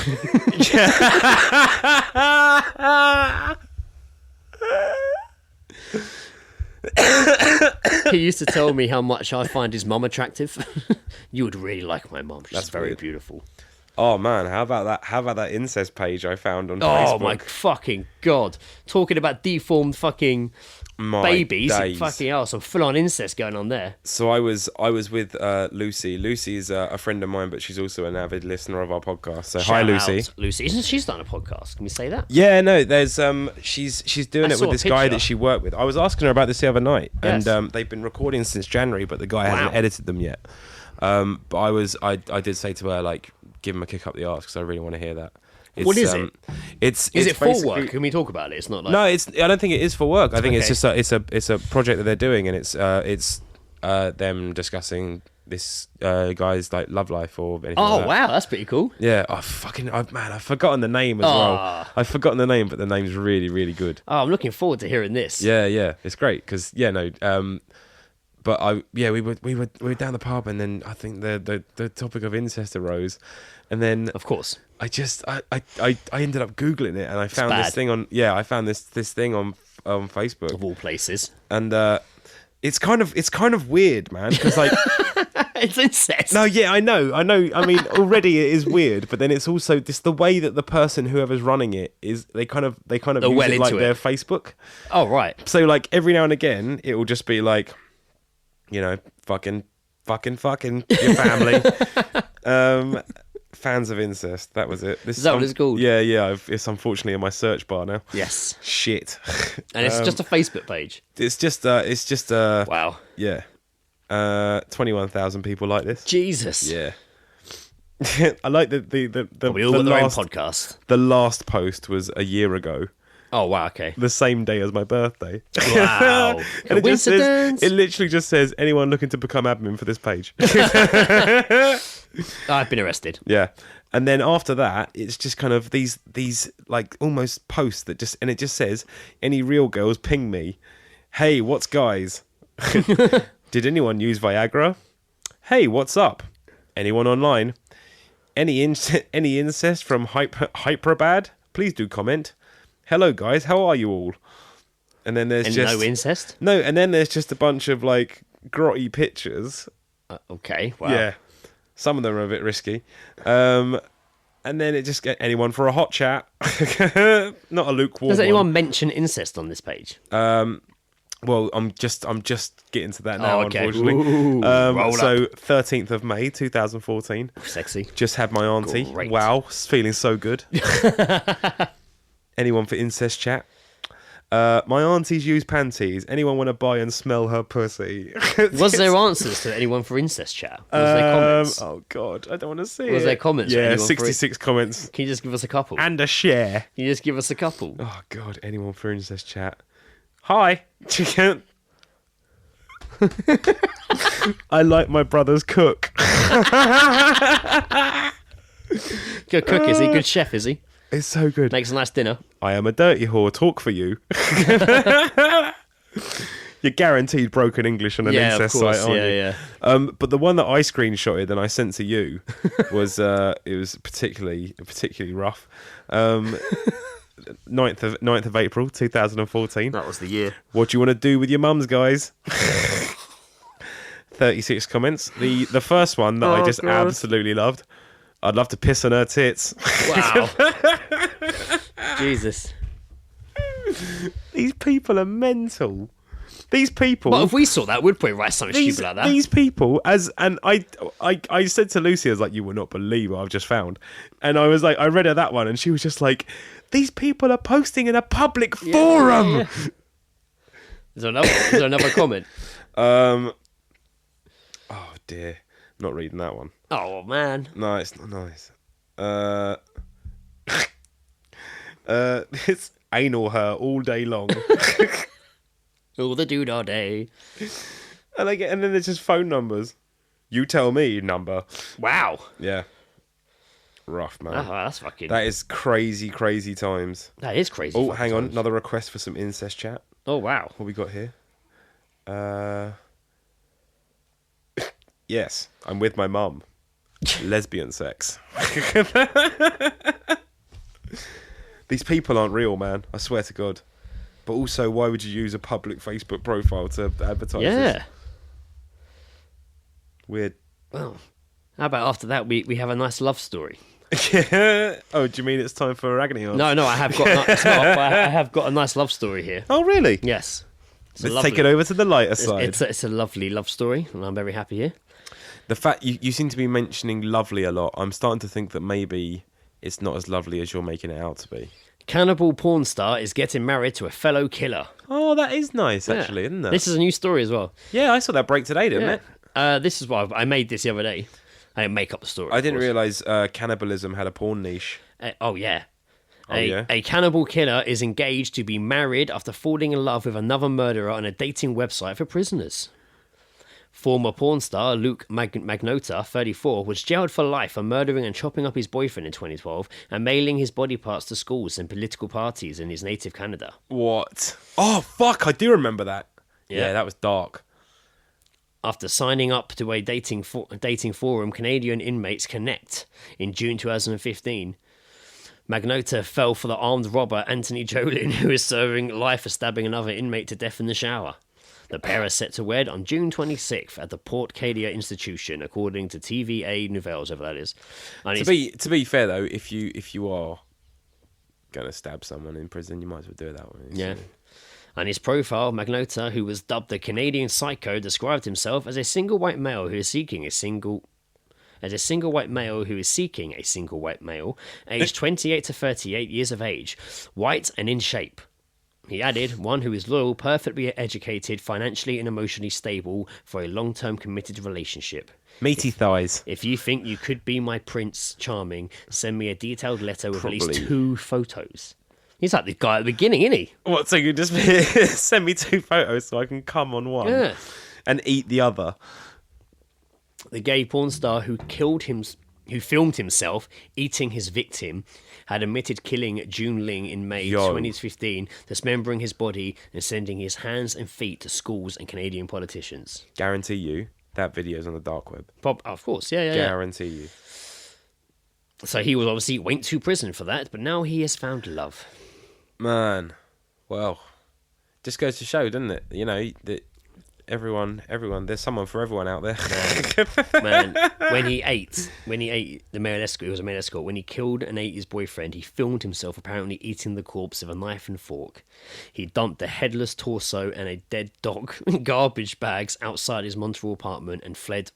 He used to tell me how much I find his mum attractive. You would really like my mum. She's That's very weird. beautiful. Oh man, how about that? How about that incest page I found on Oh Facebook? my fucking god! Talking about deformed fucking babies. days. Fucking hell, some full-on incest going on there. So I was with Lucy. Lucy's a friend of mine, but she's also an avid listener of our podcast. So hi, Shout Lucy. out, Lucy, isn't she starting a podcast? Can we say that? Yeah, no, there's she's doing I it saw with a this guy picture. that she worked with. I was asking her about this the other night, Yes. and they've been recording since January, but the guy hasn't edited them yet. But I did say to her, like, give him a kick up the arse because I really want to hear that. What is it? Is Is it for work? Can we talk about it? It's not like No, it's. I don't think it is for work. I think it's Okay. just it's a project that they're doing, and it's them discussing this guy's like love life or anything. Oh like that. wow, that's pretty cool. Yeah, I've forgotten the name as well. I've forgotten the name, but the name's really, really good. Oh, I'm looking forward to hearing this. Yeah, it's great because but we were down the pub, and then I think the topic of incest arose, and then Of course. I ended up googling it, and I found bad. this thing on this thing on Facebook Of all places. and it's kind of weird, man, because like. It's incest. No, yeah, I know. I mean, already it is weird, but then it's also just the way that the person, whoever's running it, is they kind of They're use well it like into their it. Facebook. Oh right. So like every now and again, it will just be like, you know, fucking your family. Fans of incest. That was it. Is that what it's called? Yeah. It's unfortunately in my search bar now. Yes. Shit. And it's just a Facebook page. It's just Wow. yeah. 21,000 people like this. Jesus. Yeah. I like the We all got their own last podcast. the last post was a year ago, Oh wow. Okay. the same day as my birthday. Wow. And it just says, Coincidence? it literally just says anyone looking to become admin for this page. I've been arrested. Yeah. And then after that, it's just kind of these like almost posts that just, and it just says, any real girls ping me. Hey, what's guys? Did anyone use Viagra? Hey, what's up? Anyone online? Any incest from Hyperabad? Please do comment. Hello guys, how are you all? And then there's And just no incest. no, and then there's just a bunch of like grotty pictures. Okay. Wow. Yeah, some of them are a bit risky. And then it just get anyone for a hot chat, not a lukewarm. Does anyone one. mention incest on this page? Well, I'm just getting to that now. Oh, okay. Unfortunately. Ooh, roll So up. 13th of May 2014. Sexy. Just had my auntie. Great. Wow, feeling so good. Anyone for incest chat? My auntie's used panties. Anyone want to buy and smell her pussy? Was there answers to anyone for incest chat? Was there comments? Oh God, I don't want to see it. Was there comments for Yeah, anyone for 66 comments Can you just give us a couple? and a share. Can you just give us a couple? Oh God, anyone for incest chat? Hi. I like my brother's cook. Good cook, is he? Good chef, is he? It's so good. Makes a nice dinner. I am a dirty whore. Talk for you. You're guaranteed broken English on an Yeah, of incest course. site, aren't you? Yeah. But the one that I screenshotted and I sent to you was it was particularly rough. 9th of April 2014. That was the year. What do you want to do with your mums, guys? 36 comments. The first one that I just God. absolutely loved. I'd love to piss on her tits. Wow. Jesus. These people are mental. These people. Well, if we saw that, we'd probably write something stupid like that. These people, I said to Lucy, I was like, you will not believe what I've just found. And I was like, I read her that one, and she was just like, these people are posting in a public forum. Yeah. Is there another comment? Oh dear, not reading that one. Oh man. No, it's not nice. It's anal her all day long. All the dude all day. And then there's just phone numbers. You tell me number. Wow. Yeah. Rough, man. Oh, that's fucking. That is crazy times. That is crazy. Oh, fucking hang on. times. Another request for some incest chat. Oh wow. What we got here? Yes, I'm with my mum. Lesbian sex. These people aren't real, man. I swear to God. But also, why would you use a public Facebook profile to advertise this? Yeah. Weird. Well, how about after that we have a nice love story? Yeah. Oh, do you mean it's time for agony? No, I have got. It's not, but I have got a nice love story here. Oh, really? Yes. Let's take it over to the lighter side. It's a lovely love story, and I'm very happy here. The fact you seem to be mentioning lovely a lot, I'm starting to think that maybe it's not as lovely as you're making it out to be. Cannibal porn star is getting married to a fellow killer. Oh, that is nice, actually, isn't it? This is a new story as well. Yeah, I saw that break today, didn't it? This is why I made this the other day. I didn't make up the story. I didn't realise cannibalism had a porn niche. A cannibal killer is engaged to be married after falling in love with another murderer on a dating website for prisoners. Former porn star Luke Magnota, 34, was jailed for life for murdering and chopping up his boyfriend in 2012 and mailing his body parts to schools and political parties in his native Canada. What? Oh, fuck, I do remember that. Yeah, that was dark. After signing up to a dating forum, Canadian Inmates Connect, in June 2015, Magnota fell for the armed robber Anthony Jolin, who is serving life for stabbing another inmate to death in the shower. The pair are set to wed on June 26th at the Port Cadia Institution, according to TVA Nouvelles, whatever that is. And to be fair though, if you are gonna stab someone in prison, you might as well do it that way. Yeah. On his profile, Magnota, who was dubbed the Canadian Psycho, described himself as a single white male who is seeking a single white male, aged 28 to 38 years of age, white and in shape. He added, one who is loyal, perfectly educated, financially and emotionally stable for a long-term committed relationship. Meaty thighs. If you think you could be my Prince Charming, send me a detailed letter with at least 2 photos. He's like the guy at the beginning, isn't he? What, so you just send me 2 photos so I can come on one and eat the other? The gay porn star who filmed himself eating his victim had admitted killing June Ling in May 2015, dismembering his body and sending his hands and feet to schools and Canadian politicians. Guarantee you that video's on the dark web. Of course, yeah. Guarantee you. So he was obviously went to prison for that, but now he has found love. Man, well, just goes to show, doesn't it? You know, that everyone, there's someone for everyone out there. Man, when he ate the male escort, it was a male escort, when he killed and ate his boyfriend, he filmed himself apparently eating the corpse with a knife and fork. He dumped the headless torso and a dead dog in garbage bags outside his Montreal apartment and fled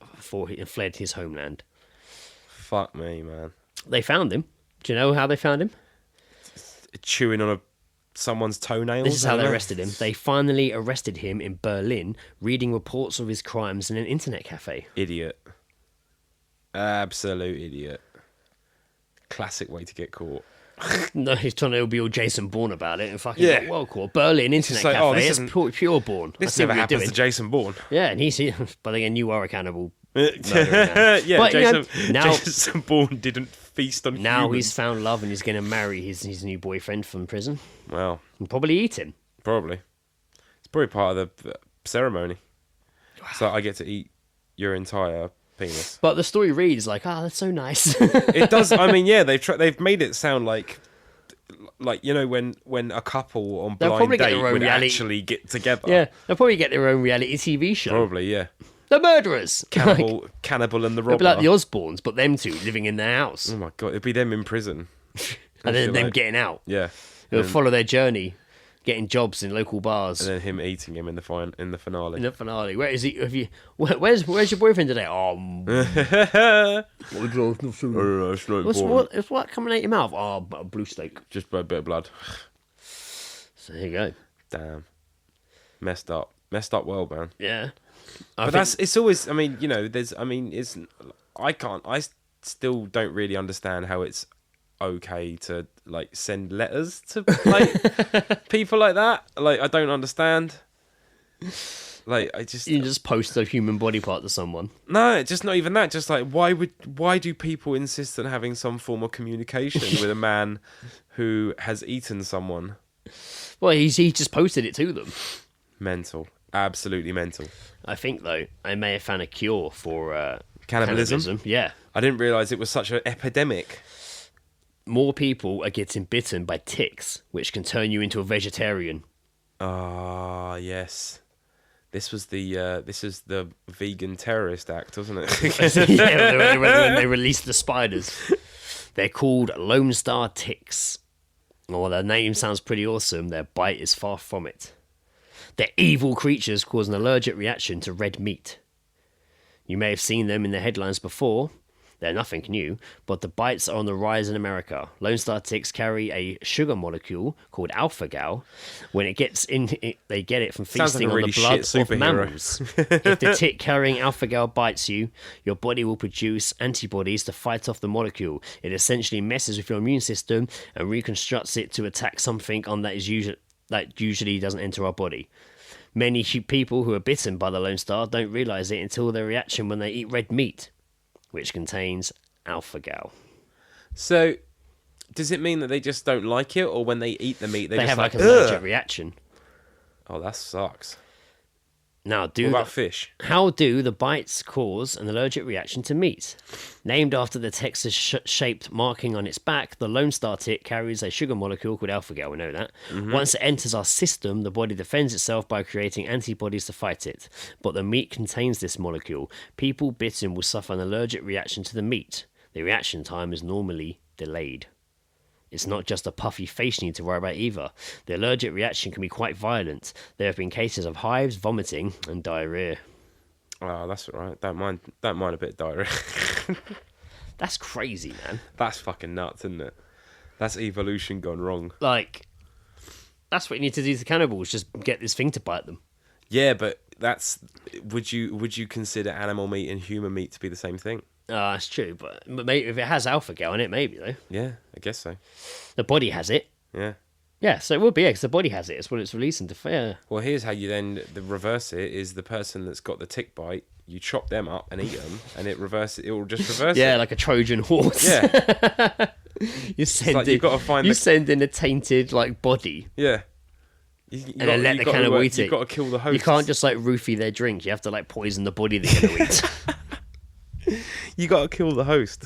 his homeland. Fuck me, man. They found him. Do you know how they found him? Chewing on someone's toenails. This is how they arrested him. They finally arrested him in Berlin, reading reports of his crimes in an internet cafe. Idiot. Absolute idiot. Classic way to get caught. No, he's trying to be all Jason Bourne about it and fucking got well caught. Berlin internet like, cafe. It's pure Bourne. This never happens to Jason Bourne. Yeah, and he's here. But again, you are a cannibal. Yeah, but, Jason Bourne didn't feast on now humans. He's found love and he's going to marry his new boyfriend from prison. Well, and probably eat him. Probably. It's probably part of the ceremony. Wow. So I get to eat your entire penis. But the story reads like, that's so nice. It does. I mean, yeah, they've made it sound like you know when a couple on blind date would actually get together. Yeah, they'll probably get their own reality TV show. Probably, yeah. The murderers. Cannibal and the robber. It'd be like the Osbournes, but them two living in their house. Oh my god, it'd be them in prison. And then them getting out. Yeah. It'll follow their journey, getting jobs in local bars. And then him eating him in the finale. In the finale. Where is he? Where's your boyfriend today? It's what coming out your mouth? A blue steak. Just a bit of blood. So there you go. Damn. Messed up well, man. Yeah. It's always, I mean, you know, I still don't really understand how it's okay to, like, send letters to, like, people like that. Like, I don't understand. Like, You just post a human body part to someone. No, just not even that. Just like, why do people insist on having some form of communication with a man who has eaten someone? Well, he just posted it to them. Mental. Absolutely mental. I think, though, I may have found a cure for cannibalism. Yeah. I didn't realise it was such an epidemic. More people are getting bitten by ticks, which can turn you into a vegetarian. Ah, yes. This is the vegan terrorist act, wasn't it? Yeah, when they released the spiders. They're called Lone Star ticks. Well, their name sounds pretty awesome. Their bite is far from it. They're evil creatures cause an allergic reaction to red meat. You may have seen them in the headlines before. They're nothing new, but the bites are on the rise in America. Lone Star ticks carry a sugar molecule called alpha-gal. When it gets in, they get it from feasting on the blood of mammals. If the tick carrying alpha-gal bites you, your body will produce antibodies to fight off the molecule. It essentially messes with your immune system and reconstructs it to attack something on that usually doesn't enter our body. Many people who are bitten by the Lone Star don't realise it until their reaction when they eat red meat, which contains alpha-gal. So, does it mean that they just don't like it, or when they eat the meat, they just have like an "Ugh." allergic reaction? Oh, that sucks. Now, What about fish? How do the bites cause an allergic reaction to meat? Named after the Texas-shaped marking on its back, the Lone Star tick carries a sugar molecule called alpha-gal. We know that. Once it enters our system, the body defends itself by creating antibodies to fight it. But the meat contains this molecule. People bitten will suffer an allergic reaction to the meat. The reaction time is normally delayed. It's not just a puffy face you need to worry about either. The allergic reaction can be quite violent. There have been cases of hives, vomiting, and diarrhea. Oh, that's all right. Don't mind a bit of diarrhea. That's crazy, man. That's fucking nuts, isn't it? That's evolution gone wrong. Like, that's what you need to do to cannibals, just get this thing to bite them. Yeah, but would you consider animal meat and human meat to be the same thing? That's true, but maybe if it has alpha-gal in it, maybe, though. Yeah, I guess so. The body has it. Yeah. Yeah, so it would be, because the body has it. It's what it's releasing to fire. Well, here's how you then reverse it: is the person that's got the tick bite, you chop them up and eat them, and it will just reverse it. Yeah, like a Trojan horse. Yeah. you send like in, you've got to find send in a tainted like body. Yeah. And then let the cannibal eat it. You've got to kill the host. You can't just like roofie their drink. You have to like poison the body they're going to eat. You got to kill the host.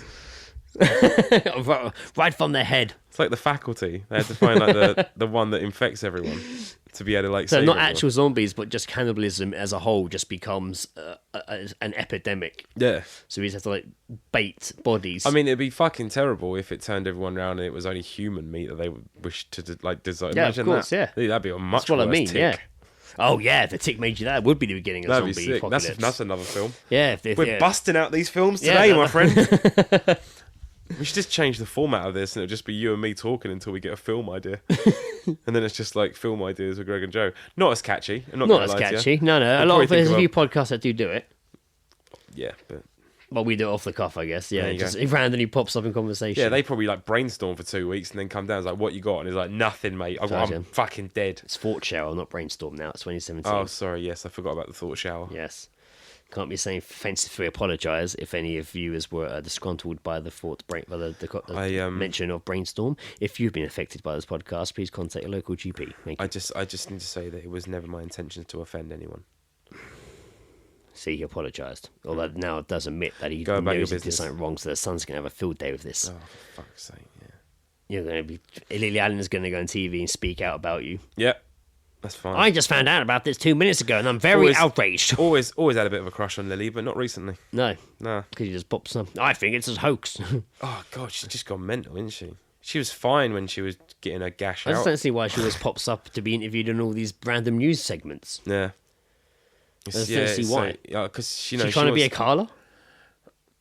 Right from their head. It's like the Faculty. They had to find like the one that infects everyone to be able to like. So save not everyone. actual zombies, but just cannibalism as a whole just becomes an epidemic. Yeah. So we just have to like bait bodies. I mean, it'd be fucking terrible if it turned everyone around and it was only human meat that they wished to like design. Yeah, Imagine of course, that. yeah. That'd be a much That's what worse I mean. tick. Yeah. Oh yeah, if the tick made you that, would be the beginning of That'd zombie be sick. apocalypse. That's another film. Yeah, We're busting out these films today, Yeah, my friend. We should just change the format of this, and it'll just be you and me talking until we get a film idea, and then it's just like film ideas with Greg and Joe. Not as catchy. I'm not Not gonna as lie to you. catchy. No. I'll A lot probably of there's think a of few podcasts that do it. Yeah, but Well, we do it off the cuff, I guess. Yeah, There it you just go. it randomly pops up in conversation. yeah, they probably like brainstorm for 2 weeks and then come down. It's like, what you got? And it's like, nothing, mate. I'm Gotcha. fucking dead. It's Thought Shower, not Brainstorm now. It's 2017. Oh, sorry. Yes, I forgot about the thought shower. Yes. Can't be saying offensively apologise if any of viewers were disgruntled by the the mention of Brainstorm. If you've been affected by this podcast, please contact your local GP. Thank you. I just need to say that it was never my intention to offend anyone. See, he apologised. Although now it does admit that he Go about your knows he did business. something wrong, so the son's going to have a field day with this. Oh, for fuck's sake, yeah. You're going to be... Lily Allen's going to go on TV and speak out about you. Yeah, that's fine. I just found out about this 2 minutes ago, and I'm very outraged. Always had a bit of a crush on Lily, but not recently. No, No. because you just popped some... I think it's a hoax. Oh, God, she's just gone mental, isn't she? She was fine when she was getting her gash I just out. don't see why she always pops up to be interviewed in all these random news segments. Yeah. I just don't see why. Because, She's trying to be a Carla?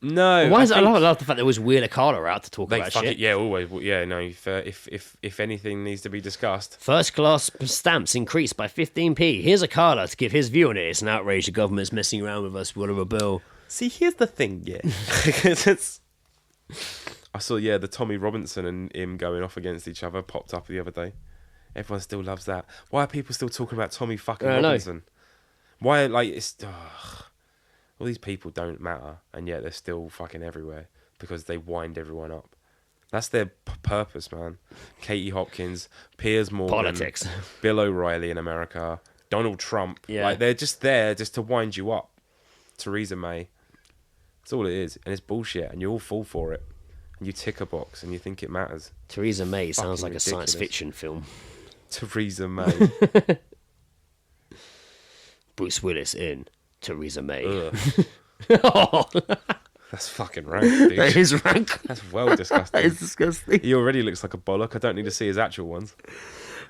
No. Why is it? I love the fact they always wheel a Carla out to talk They about fuck shit. it, yeah, always. Yeah, no, if anything needs to be discussed. First class stamps increased by 15p. Here's a Carla to give his view on it. It's an outrage. The government's messing around with us. What a rebel. See, here's the thing, yeah. Because I saw, the Tommy Robinson and him going off against each other popped up the other day. Everyone still loves that. Why are people still talking about Tommy fucking I know. Robinson? Why, like, it's... all these people don't matter, and yet they're still fucking everywhere because they wind everyone up. That's their purpose, man. Katie Hopkins, Piers Morgan, Politics. Bill O'Reilly in America, Donald Trump. Yeah. Like, they're just there just to wind you up. Theresa May. That's all it is, and it's bullshit, and you all fall for it. And you tick a box, and you think it matters. Theresa May sounds Fucking like a science ridiculous. fiction film. Theresa May. Bruce Willis in Theresa May. Ugh. Oh, That's fucking rank, dude. that is rank. That's well disgusting. That is disgusting. He already looks like a bollock. I don't need to see his actual ones.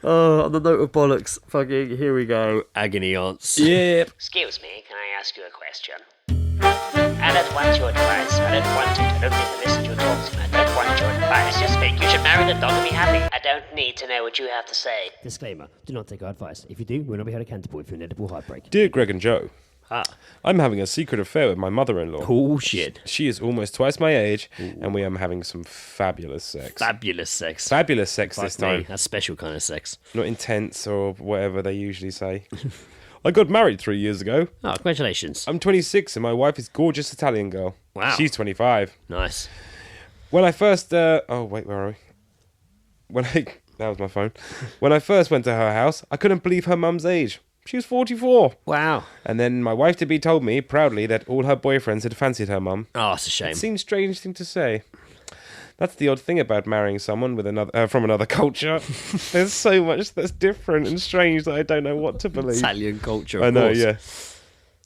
Oh, on the note of bollocks, fucking, here we go. Agony aunts. Yep. Excuse me, can I ask you a question? I don't want your advice. I don't want it. I don't need to listen to you talk to me. I don't want your advice. I just think you should marry the dog and be happy. I don't need to know what you have to say. Disclaimer, do not take our advice. If you do, we'll not be held accountable for inedible heartbreak. Dear Greg and Joe, Ah. I'm having a secret affair with my mother-in-law. Oh, shit. She is almost twice my age, and we are having some fabulous sex. Fabulous sex. Fabulous sex Fuck this me, time. that's special kind of sex. Not intense or whatever they usually say. I got married 3 years ago. Oh, congratulations. I'm 26 and my wife is gorgeous Italian girl. Wow. She's 25. Nice. When I first... oh, wait, where are we? That was my phone. When I first went to her house, I couldn't believe her mum's age. She was 44. Wow. And then my wife-to-be told me proudly that all her boyfriends had fancied her mum. Oh, it's a shame. It seems a strange thing to say. That's the odd thing about marrying someone with another from another culture. There's so much that's different and strange that I don't know what to believe. Italian culture, I of know, course. yeah.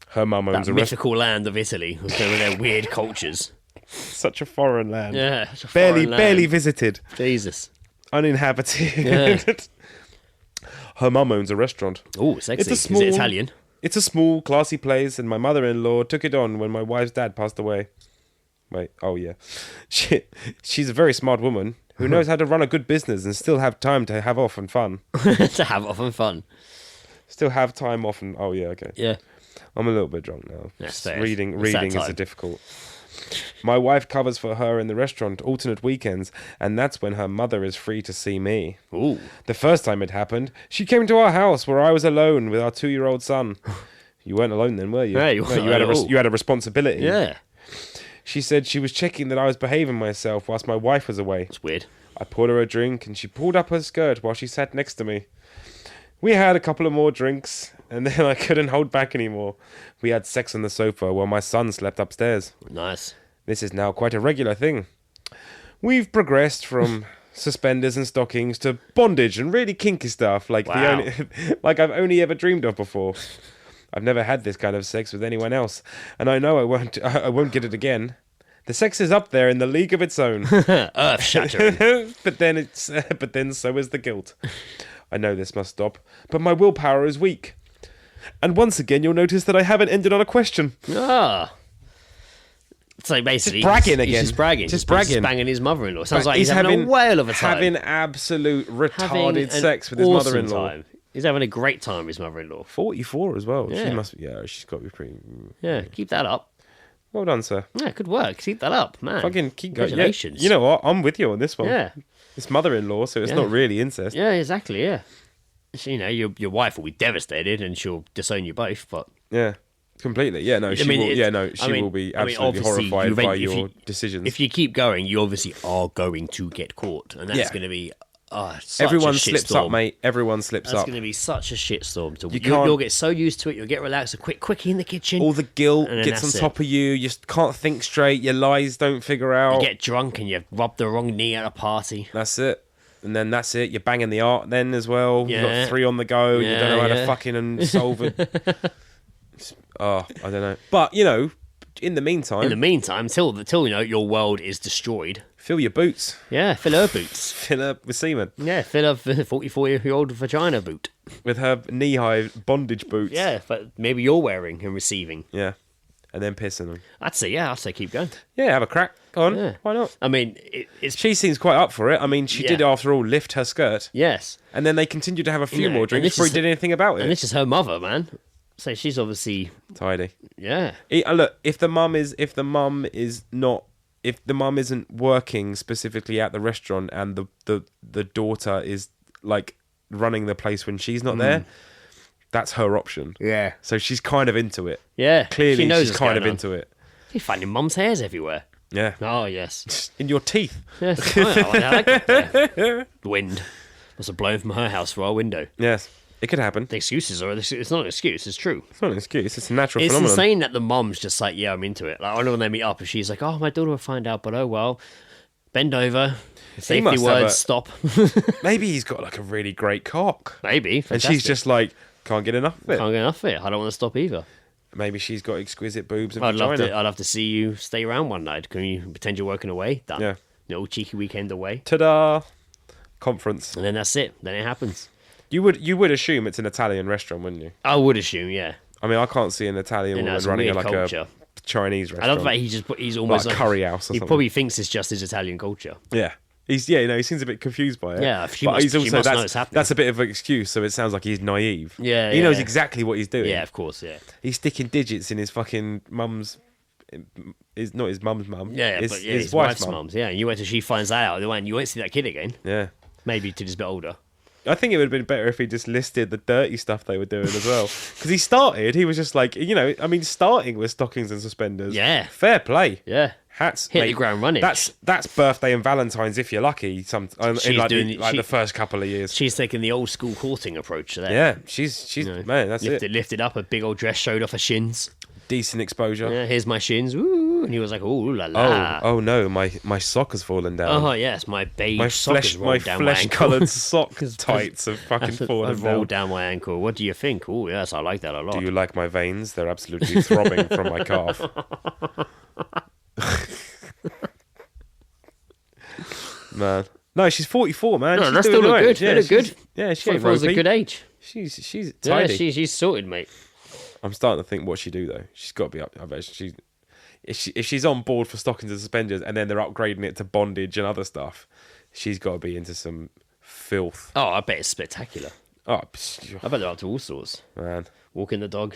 Her mum owns That a restaurant. mythical land of Italy with their weird cultures. Such a foreign land. Yeah. It's a Barely foreign land. barely visited. Jesus. Uninhabited. Yeah. Her mum owns a restaurant. Oh, sexy. It's a small- Is it Italian? It's a small, classy place, and my mother-in-law took it on when my wife's dad passed away. Wait, oh yeah. She's a very smart woman who knows how to run a good business and still have time to have off and fun. To have off and fun. Still have time off and... Oh yeah, okay. Yeah. I'm a little bit drunk now. That's fair. Reading It's that is time. difficult. My wife covers for her in the restaurant alternate weekends, and that's when her mother is free to see me. Ooh. The first time it happened, she came to our house where I was alone with our 2-year-old son. You weren't alone then, were you? Yeah, you No, weren't had at all. you had a responsibility. Yeah. She said she was checking that I was behaving myself whilst my wife was away. It's weird. I poured her a drink, and she pulled up her skirt while she sat next to me. We had a couple of more drinks, and then I couldn't hold back anymore. We had sex on the sofa while my son slept upstairs. Nice. This is now quite a regular thing. We've progressed from suspenders and stockings to bondage and really kinky stuff like Wow. like I've only ever dreamed of before. I've never had this kind of sex with anyone else, and I know I won't get it again. The sex is up there in the league of its own. Earth shattering. but then so is the guilt. I know this must stop, but my willpower is weak. And once again, you'll notice that I haven't ended on a question. Ah. So basically, Just bragging he's again. just bragging. Just He's bragging. banging his mother-in-law. Sounds like he's having a whale of a time. Having absolute Having retarded an sex with his awesome mother-in-law. time. He's having a great time with his mother-in-law. 44 as well. Yeah. She must. Yeah, she's got to be pretty. Yeah, keep that up. Well done, sir. Yeah, good work. Keep that up, man. Fucking keep going. Yeah, Congratulations. you know what? I'm with you on this one. Yeah. It's mother-in-law, so it's Yeah. not really incest. Yeah, exactly, yeah. So, you know, your wife will be devastated and she'll disown you both, but... Yeah. Completely. Yeah, no, she mean, will. it's- Yeah, no, she I mean- will be I mean, absolutely obviously, horrified by if your you- decisions. If you keep going, you obviously are going to get caught, and that's Yeah. going to be such Everyone a slips shitstorm. up, mate. Everyone slips That's up. going to be such a shitstorm. You can't- You'll get so used to it, you'll get relaxed, a quick quickie in the kitchen. All the guilt And then gets on that's top of you. You just can't think straight. Your lies don't figure out. You get drunk and you rub the wrong knee at a party. That's it. And then that's it. You're banging the art then as well. You've Yeah. got 3 on the go. You don't know how to Yeah. fucking and solve it. Oh, I don't know. But, you know, in the meantime, In the meantime, till you know your world is destroyed. fill your boots. Yeah, fill her boots. Fill her with semen. Yeah, fill her 44-year-old vagina boot. With her knee-high bondage boots. Yeah, but maybe you're wearing and receiving. Yeah. And then pissing them. I'd say keep going. Yeah, have a crack. Go on. Yeah. Why not? I mean, it's She seems quite up for it. I mean, she Yeah. did, after all, lift her skirt. yes, And then they continued to have a few You know, more and drinks this before he is- did anything about it. and this is her mother, man. So she's obviously Tidy. yeah. Look, if the mum isn't working specifically at the restaurant and the daughter is like running the place when she's not there, that's her option. Yeah. So she's kind of into it. Yeah. Clearly, she knows she's what's kind of going on. into it. You're finding mum's hairs everywhere. Yeah. Oh yes. In your teeth. Yes. I like that. The wind must have blown from her house through our window. Yes. It could happen. The excuses are it's not an excuse. It's true. It's not an excuse. It's a natural It's phenomenon. insane that the mum's just like, yeah, I'm into it. Like, I wonder when they meet up if she's like, oh, my daughter will find out, but oh well. Bend over. Safety must have words. a- Stop. Maybe he's got like a really great cock. Maybe. And Fantastic. she's just like, can't get enough of it. Can't get enough of it. I don't want to stop either. Maybe she's got exquisite boobs and I'd vagina. love to see you stay around one night. Can you pretend you're working away? Done. Yeah. Little cheeky weekend away. Ta-da! Conference. And then that's it. Then it happens. You would assume it's an Italian restaurant, wouldn't you? I would assume, yeah. I mean, I can't see an Italian woman running a Chinese restaurant. I love that he's almost like a curry house or he something. probably thinks it's just his Italian culture. Yeah. He seems a bit confused by it. Yeah, he's also that's a bit of an excuse, so it sounds like he's naive. Yeah, he knows exactly what he's doing. Yeah, of course, yeah. He's sticking digits in his fucking mum's. Not his mum's mum. Yeah, but his wife's mum's. Yeah, and you wait till she finds that out, and you won't see that kid again. Yeah, maybe till he's a bit older. I think it would have been better if he just listed the dirty stuff they were doing as well. Because he was just like, starting with stockings and suspenders. Yeah. Fair play. Yeah. Hats. Hit the ground running. That's birthday and Valentine's if you're lucky. The first couple of years. She's taking the old school courting approach to that. Yeah, she's man, that's lifted up, a big old dress showed off her shins. Decent exposure. Yeah, here's my shins. Ooh, and he was like, "Ooh la la." Oh no, my sock has fallen down. Oh yes, my beige sock has rolled down my ankle. My flesh-coloured sock tights have fucking fallen down. Rolled down my ankle. What do you think? Oh yes, I like that a lot. Do you like my veins? They're absolutely throbbing from my calf. Man, no, she's 44, man. No, she's that still look right. good. Yeah, look good. Yeah, she ain't was a ropey. good age. She's tidy. Yeah, she's sorted, mate. I'm starting to think what she do though. She's got to be up. I bet if she's on board for stockings and suspenders, and then they're upgrading it to bondage and other stuff, she's got to be into some filth. Oh, I bet it's spectacular. Oh, I bet they're up to all sorts. Man, walking the dog,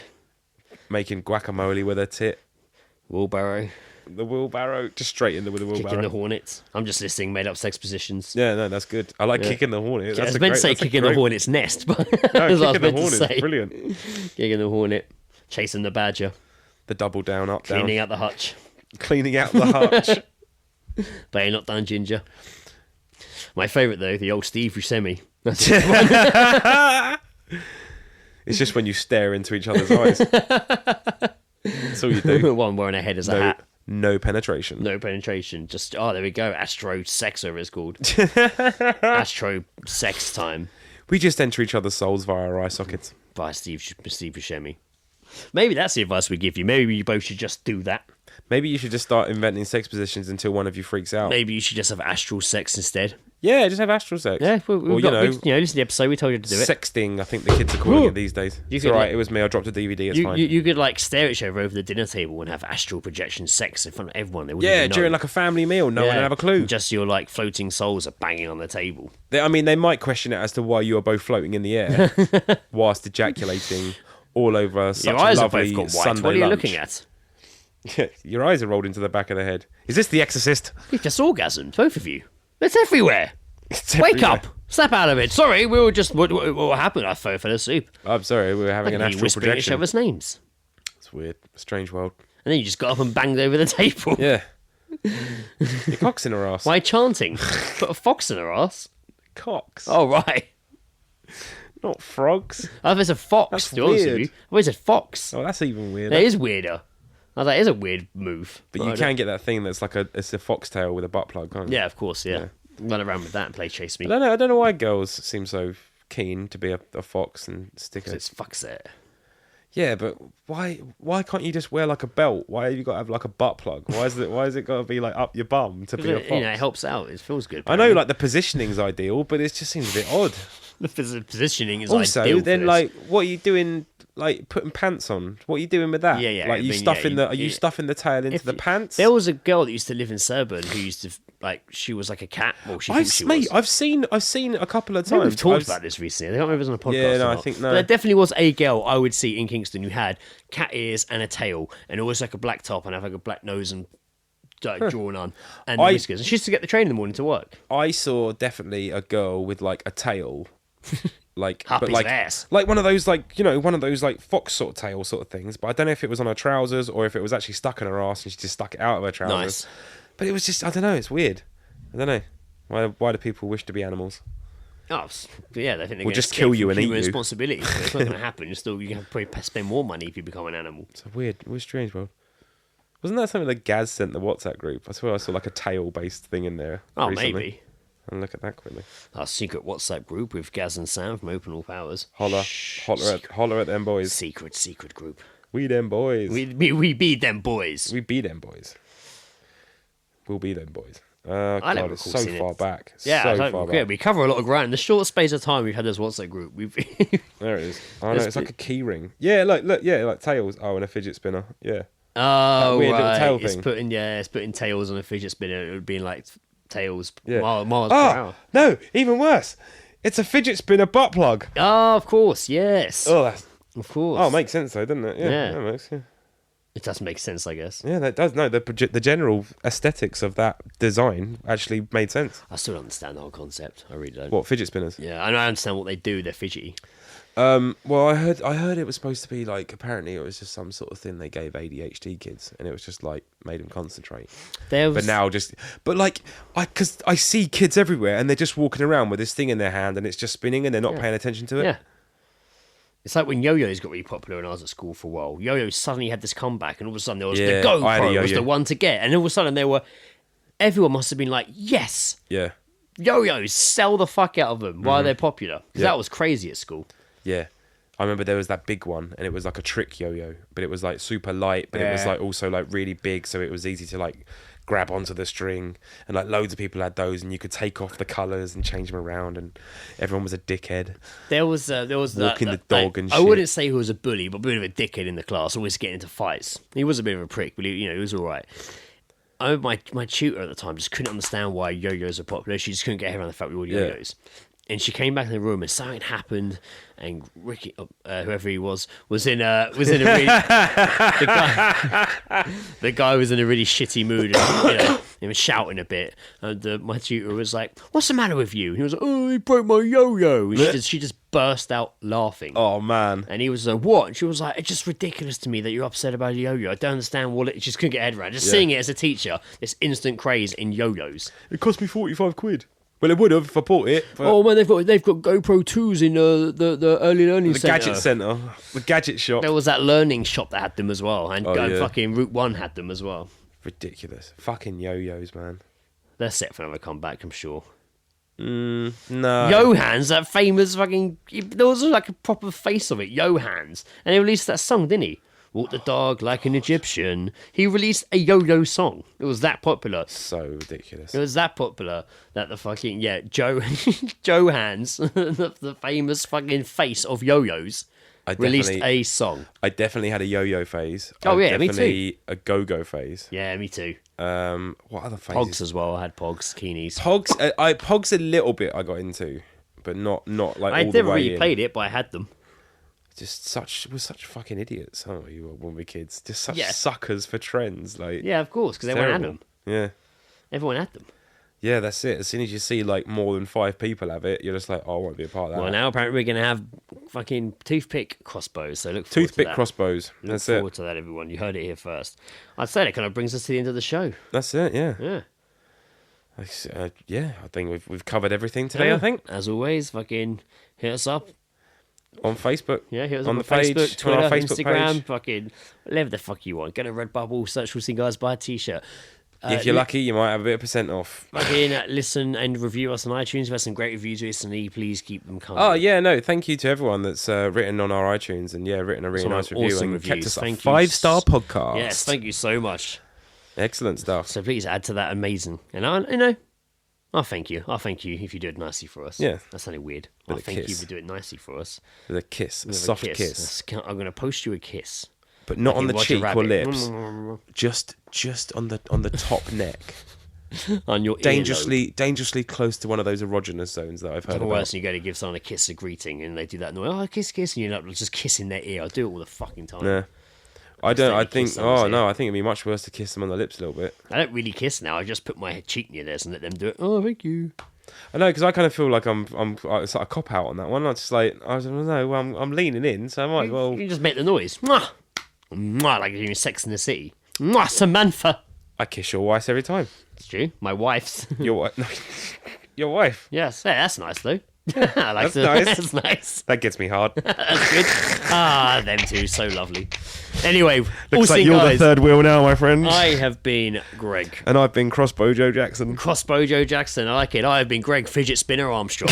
making guacamole with her tit, wheelbarrow. The wheelbarrow, just straight in there with the wheelbarrow. Kicking the hornets. I'm just listing made up sex positions. Yeah, no, that's good. I like kicking the hornet. I was meant to say kicking the hornet's nest, but no, kicking the hornet, brilliant. Kicking the hornet, chasing the badger, the double down, up, cleaning down. out the hutch, cleaning out the hutch. But you're not done, Ginger. My favourite though, the old Steve Buscemi. That's It's just when you stare into each other's eyes. That's all you do. One wearing a head as a hat. No penetration. No penetration. Just, there we go. Astro sex, over it's called. Astro sex time. We just enter each other's souls via our eye sockets. By Steve Buscemi. Maybe that's the advice we give you. Maybe you both should just do that. Maybe you should just start inventing sex positions until one of you freaks out. Maybe you should just have astral sex instead. Yeah, just have astral sex. Yeah, listen to the episode, we told you to do it. Sexting, I think the kids are calling it these days. It's alright, it was me, I dropped a DVD, it's fine. You could stare at each other over the dinner table and have astral projection sex in front of everyone. Yeah, during a family meal, no one would have a clue. Just your floating souls are banging on the table. They might question it as to why you are both floating in the air whilst ejaculating all over such your eyes a lovely have both got white. Sunday What are you lunch. looking at? Yeah, your eyes are rolled into the back of the head. Is this The Exorcist? You've just orgasmed, both of you. It's everywhere. Wake up! Snap out of it. Sorry, we were just... What happened? I fell asleep. I'm sorry, we were having an astral whispering projection. each other's names. It's weird. Strange world. And then you just got up and banged over the table. Yeah. Your cock's in her ass. Why chanting? Put a fox in her ass. Cocks. Oh, right. Not frogs. I thought it's a fox, That's to be honest with weird. you. I thought it's a fox. Oh, that's even weirder. It is weirder. I was like, it's a weird move. But you can get that thing that's it's a foxtail with a butt plug, can't you? Yeah, of course, yeah. Run around with that and play Chase Me. I don't know why girls seem so keen to be a fox and stick It's fuck's it. Yeah, but why can't you just wear a belt? Why have you got to have a butt plug? Why is it got to be up your bum to be a fox? It helps out. It feels good. Apparently. I know the positioning's ideal, but it just seems a bit odd. The positioning is also, ideal. Also, then what are you doing? Putting pants on. What are you doing with that? Yeah. Are you stuffing the tail into the pants? There was a girl that used to live in Surburn who used to she was like a cat. Well, I've seen a couple of times. We've talked about this recently. I don't remember if it was on a podcast. Yeah, no, or I not. think no. But there definitely was a girl I would see in Kingston who had cat ears and a tail, and always a black top and have a black nose and drawn on and whiskers. And she used to get the train in the morning to work. I saw definitely a girl with a tail. Up his ass. One of those one of those fox sort of tail sort of things, but I don't know if it was on her trousers or if it was actually stuck in her ass and she just stuck it out of her trousers. Nice. But it was just, I don't know, it's weird. I don't know. Why do people wish to be animals? Oh, yeah, they think they're We'll just kill you and eat you. Responsibility. So it's not going to happen. You can probably spend more money if you become an animal. It's a weird, strange world. Wasn't that something that Gaz sent the WhatsApp group? I swear I saw a tail-based thing in there. Oh, recently. maybe. And look at that quickly. Our secret WhatsApp group with Gaz and Sam from Open All Powers. Holler at them boys. Secret group. We them boys. We be them boys. We be them boys. We'll be them boys. I God, never it's recall so seeing far it. back. Yeah, so far yeah, back. we cover a lot of ground. In the short space of time we've had this WhatsApp group, we've There it is. I know, it's like a key ring. Yeah, look, yeah, like tails. Oh, and a fidget spinner. Yeah. oh weird little right, tail it's thing. putting tails on a fidget spinner. It would be like tails Yeah. miles per Oh, hour. no, even worse. It's a fidget spinner butt plug. Oh, of course, yes, Oh, that's... of course. Oh, it makes sense though, doesn't it? Yeah, Yeah. that makes, yeah. It does make sense, I guess. Yeah, that does. No, the general aesthetics of that design actually made sense. I still don't understand the whole concept. I really don't. What, fidget spinners? Yeah, I know. I understand what they do. They're fidgety. Well, I heard it was supposed to be like, apparently it was just some sort of thing they gave ADHD kids, and it was just like made them concentrate. But now because I see kids everywhere, and they're just walking around with this thing in their hand, and it's just spinning, and they're not paying attention to it. Yeah. It's like when yo-yos got really popular when I was at school for a while. Yo-yos suddenly had this comeback, and all of a sudden there was Yeah, the I had a GoPro was yo-yo. the one to get, and all of a sudden everyone must have been like, yes, Yeah, yo-yos, sell the fuck out of them while they're popular. Because Yeah. that was crazy at school. yeah. I remember there was that big one, and it was like a trick yo-yo, but it was like super light, but it was Yeah. like also like really big, so it was easy to like grab onto the string, and like loads of people had those, and you could take off the colours and change them around, and everyone was a dickhead. There was Walking the dog and I shit. wouldn't say he was a bully, but a bit of a dickhead in the class, always getting into fights. He was a bit of a prick, but he was all right. I remember my tutor at the time just couldn't understand why yo-yos are popular. She just couldn't get her around the fact we were yo-yos. And she came back in the room, and something happened, and Ricky, whoever he was in a really the guy was in a really shitty mood, and he was shouting a bit. And my tutor was like, "What's the matter with you?" And he was like, "Oh, he broke my yo-yo." And she just burst out laughing. Oh man! And he was like, "What?" And she was like, "It's just ridiculous to me that you're upset about a yo-yo. I don't understand what it." Just couldn't get her head around. Just seeing it as a teacher, this instant craze in yo-yos. It cost me 45 quid. Well, it would have if I bought it. But Oh man, they've got GoPro 2s in the early learning the centre. gadget centre, the gadget shop. There was that learning shop that had them as well, and yeah. fucking Route 1 had them as well. Ridiculous. Fucking yo-yos, man. They're set for another comeback, I'm sure. No. Johans, that famous fucking... There was like a proper face of it, Johans. And he released that song, didn't he? Walk the dog like an Egyptian. He released a yo-yo song. It was that popular. So ridiculous. It was that popular that the fucking... Yeah, Johans, the famous fucking face of yo-yos, released a song. I definitely had a yo-yo phase. Oh, yeah, me definitely a go-go phase. Yeah, me too. What other phases? Pogs as well. I had Pogs, Keenies. Pogs. Pogs a little bit I got into, but not like I all the never way really in. played it, but I had them. We're such fucking idiots, aren't we, when we're kids? Just such Yeah. suckers for trends, like Yeah, of course, because everyone had terrible. them. Yeah, Everyone had them. yeah, that's it. As soon as you see like more than 5 people have it, you're just like, oh, I won't be a part of that. Well, now apparently we're going to have fucking toothpick crossbows, so look forward to Toothpick that. Crossbows. Look That's forward it. to that, everyone. You heard it here first. I'd say that kind of brings us to the end of the show. That's it. Yeah. Yeah. Yeah. I think we've covered everything today. Yeah. I think As always, fucking hit us up. on Facebook. Yeah, hit us on up the on page, Facebook, on our Twitter, Facebook Instagram, page. fucking whatever the fuck you want. Go to Redbubble, search for Seen Guys, buy a t-shirt. If you're lucky, you might have a bit of % off. Fucking listen and review us on iTunes. We've had some great reviews recently. Please keep them coming. Oh yeah, no, thank you to everyone that's written on our iTunes and written a really Some nice review awesome and kept reviews. us a Thank you 5-star podcast. Yes, thank you so much. Excellent stuff. So please add to that. Amazing. And I'll thank you. I'll thank you if you do it nicely for us. Yeah. That sounded weird. With I'll a thank you kiss. if you do it nicely for us. With a kiss, a With soft kiss. I'm going to post you a kiss. But not on the Roger cheek or Rabbit. lips. Just on the top neck. On your Dangerously close to one of those erogenous zones that I've heard Or about. worse, you go to give someone a kiss, a greeting, and they do that noise. Oh, kiss, kiss, and you're like just kissing their ear. I do it all the fucking time. Yeah. I Accidentally think. kiss someone's Oh ear. no, I think it'd be much worse to kiss them on the lips a little bit. I don't really kiss now. I just put my cheek near theirs and let them do it. Oh, thank you. I know, because I kind of feel like it's like a cop out on that one. I just like I don't know. Well, I'm leaning in, so I might as well. You just make the noise. Mwah! Mwah, like you're doing Sex in the City. Mwah, Samantha. I kiss your wife every time. It's true. My wife's. Your wife. Your wife. Yes. Yeah, that's nice, though. I like That's nice. That's nice. That gets me hard. That's good. Them two, so lovely. Anyway, Looks like you're the third wheel now, my friend. I have been Greg. And I've been Crossbow Joe Jackson. Crossbow Joe Jackson. I like it. I have been Greg Fidget Spinner Armstrong.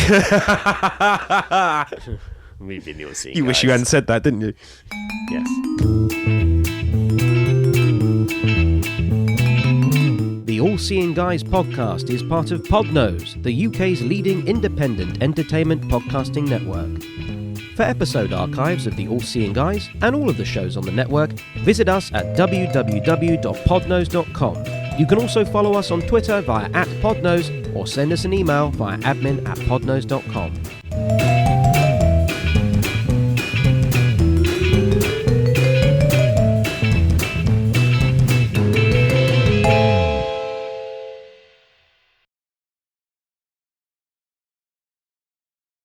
We've been your scene. You wish you hadn't said that, didn't you? Yes. The All Seeing Guys podcast is part of Podnose, the UK's leading independent entertainment podcasting network. For episode archives of the All Seeing Guys and all of the shows on the network, visit us at www.podnose.com. You can also follow us on Twitter via @podnose or send us an email via admin@podnose.com.